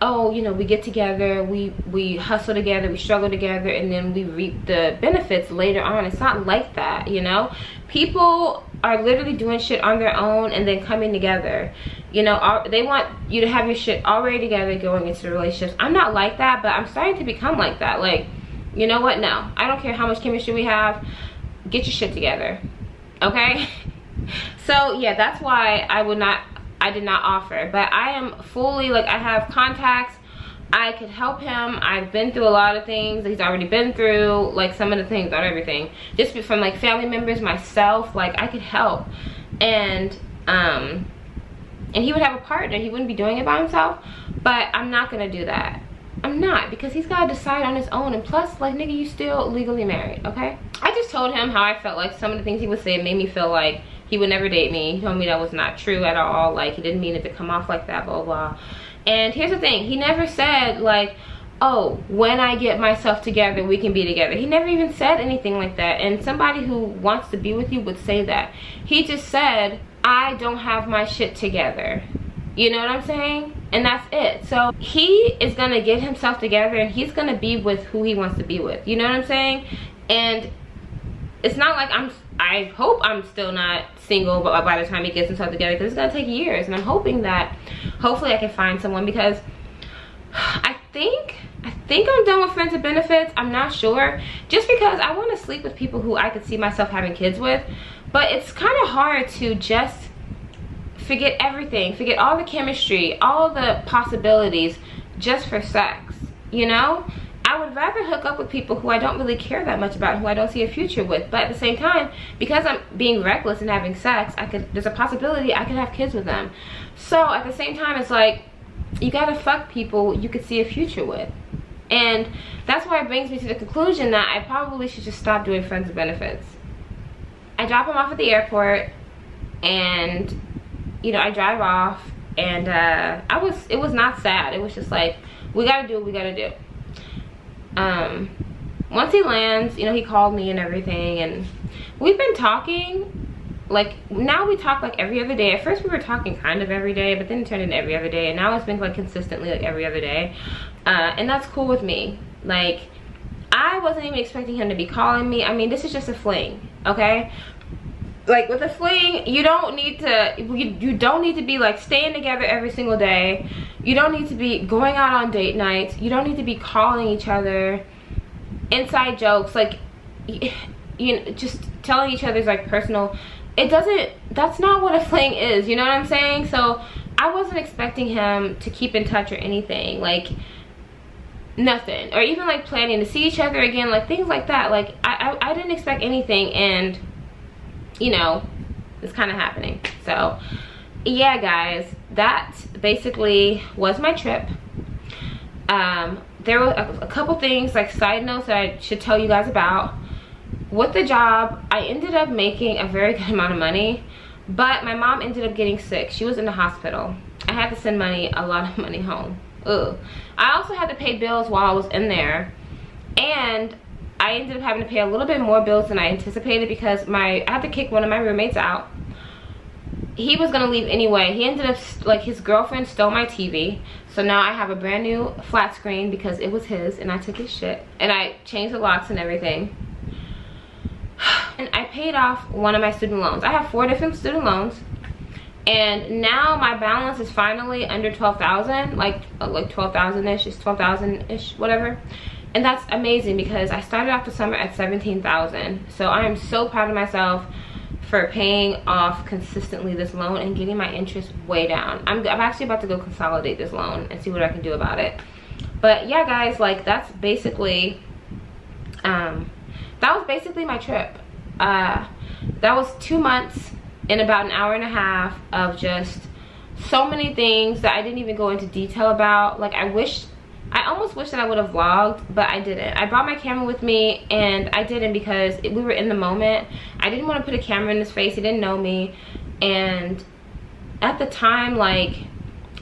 oh, you know, we get together, we hustle together, we struggle together, and then we reap the benefits later on. It's not like that, you know. People are literally doing shit on their own and then coming together, you know. They want you to have your shit already together going into the relationships. I'm not like that, but I'm starting to become like that. Like, you know what, no, I don't care how much chemistry we have, get your shit together, okay? So yeah, that's why I did not offer. But I am fully, like, I have contacts, I could help him. I've been through a lot of things he's already been through, like some of the things, not everything, just from like family members, myself, like I could help. And he would have a partner, he wouldn't be doing it by himself. But I'm not gonna do that. I'm not, because he's gotta decide on his own. And plus, like, nigga, you still legally married, okay? I just told him how I felt. Like, some of the things he would say made me feel like he would never date me. He told me that was not true at all. Like, he didn't mean it to come off like that, blah, blah. And here's the thing, he never said, like, oh, when I get myself together, we can be together. He never even said anything like that. And somebody who wants to be with you would say that. He just said, I don't have my shit together. You know what I'm saying? And that's it. So he is gonna get himself together and he's gonna be with who he wants to be with. You know what I'm saying? And it's not like I hope I'm still not single by the time he gets himself together, because it's gonna take years. And I'm hoping that hopefully I can find someone, because I think I'm done with friends with benefits. I'm not sure, just because I want to sleep with people who I could see myself having kids with. But it's kind of hard to just forget everything, forget all the chemistry, all the possibilities, just for sex, you know? I would rather hook up with people who I don't really care that much about, who I don't see a future with. But at the same time, because I'm being reckless and having sex, there's a possibility I could have kids with them. So at the same time, it's like, you gotta fuck people you could see a future with. And that's why it brings me to the conclusion that I probably should just stop doing friends with benefits. I drop him off at the airport, and you know, I drive off, and it was not sad. It was just like, we gotta do what we gotta do. Once he lands, you know, he called me and everything, and we've been talking. Like, now we talk like every other day. At first we were talking kind of every day, but then it turned into every other day, and now it's been like consistently like every other day. And that's cool with me. Like, I wasn't even expecting him to be calling me. I mean, this is just a fling, okay? Like, with a fling, you don't need to be like staying together every single day. You don't need to be going out on date nights. You don't need to be calling each other inside jokes, like, you know, just telling each other's like personal. That's not what a fling is, you know what I'm saying? So I wasn't expecting him to keep in touch or anything, like nothing, or even like planning to see each other again, like things like that. Like I didn't expect anything, and you know, it's kind of happening. So yeah, guys, that basically was my trip. There were a couple things, like side notes, that I should tell you guys about. With the job, I ended up making a very good amount of money, but my mom ended up getting sick. She was in the hospital. I had to send a lot of money home. Ugh. I also had to pay bills while I was in there, and I ended up having to pay a little bit more bills than I anticipated, because I had to kick one of my roommates out. He was gonna leave anyway. He ended up, like, his girlfriend stole my TV, so now I have a brand new flat screen because it was his and I took his shit, and I changed the locks and everything. And I paid off one of my student loans. I have 4 different student loans, and now my balance is finally under 12,000, like 12,000-ish, it's 12,000-ish, whatever. And that's amazing, because I started off the summer at 17,000. So I am so proud of myself for paying off consistently this loan and getting my interest way down. I'm actually about to go consolidate this loan and see what I can do about it. But yeah, guys, like, that's basically that was basically my trip. That was 2 months in about an hour and a half of just so many things that I didn't even go into detail about. Like, I almost wish that I would have vlogged, but I didn't. I brought my camera with me, and I didn't because we were in the moment. I didn't want to put a camera in his face. He didn't know me, and at the time, like,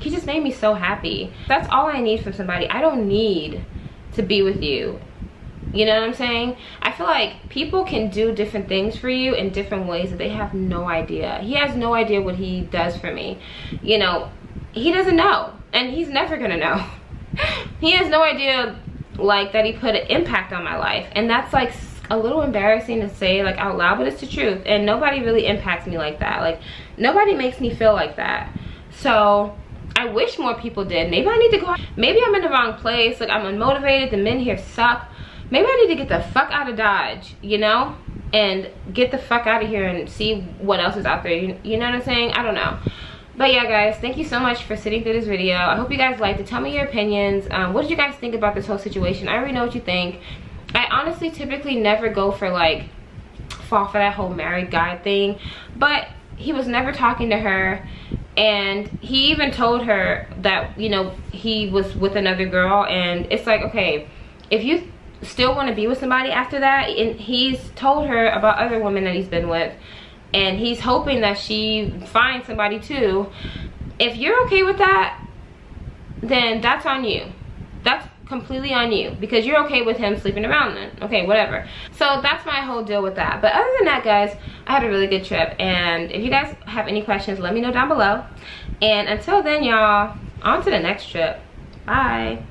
he just made me so happy. That's all I need from somebody. I don't need to be with you. You know what I'm saying? I feel like people can do different things for you in different ways that they have no idea. He has no idea what he does for me. You know, he doesn't know, and he's never gonna know. He has no idea like that he put an impact on my life, and that's like a little embarrassing to say like out loud, but it's the truth. And nobody really impacts me like that. Like nobody makes me feel like that. So I wish more people did. Maybe I need to go, maybe I'm in the wrong place. Like I'm unmotivated, the men here suck. Maybe I need to get the fuck out of Dodge, you know, and get the fuck out of here and see what else is out there. You know what I'm saying? I don't know. But yeah, guys, thank you so much for sitting through this video. I hope you guys liked it. Tell me your opinions. What did you guys think about this whole situation? I already know what you think. I honestly typically never go for like fall for that whole married guy thing, but he was never talking to her, and he even told her that, you know, he was with another girl. And it's like, okay, if you still want to be with somebody after that, and he's told her about other women that he's been with, and he's hoping that she finds somebody too. If you're okay with that, then that's on you. That's completely on you, because you're okay with him sleeping around then. Okay, whatever. So that's my whole deal with that. But other than that, guys, I had a really good trip, and if you guys have any questions, let me know down below. And until then, y'all, on to the next trip. Bye.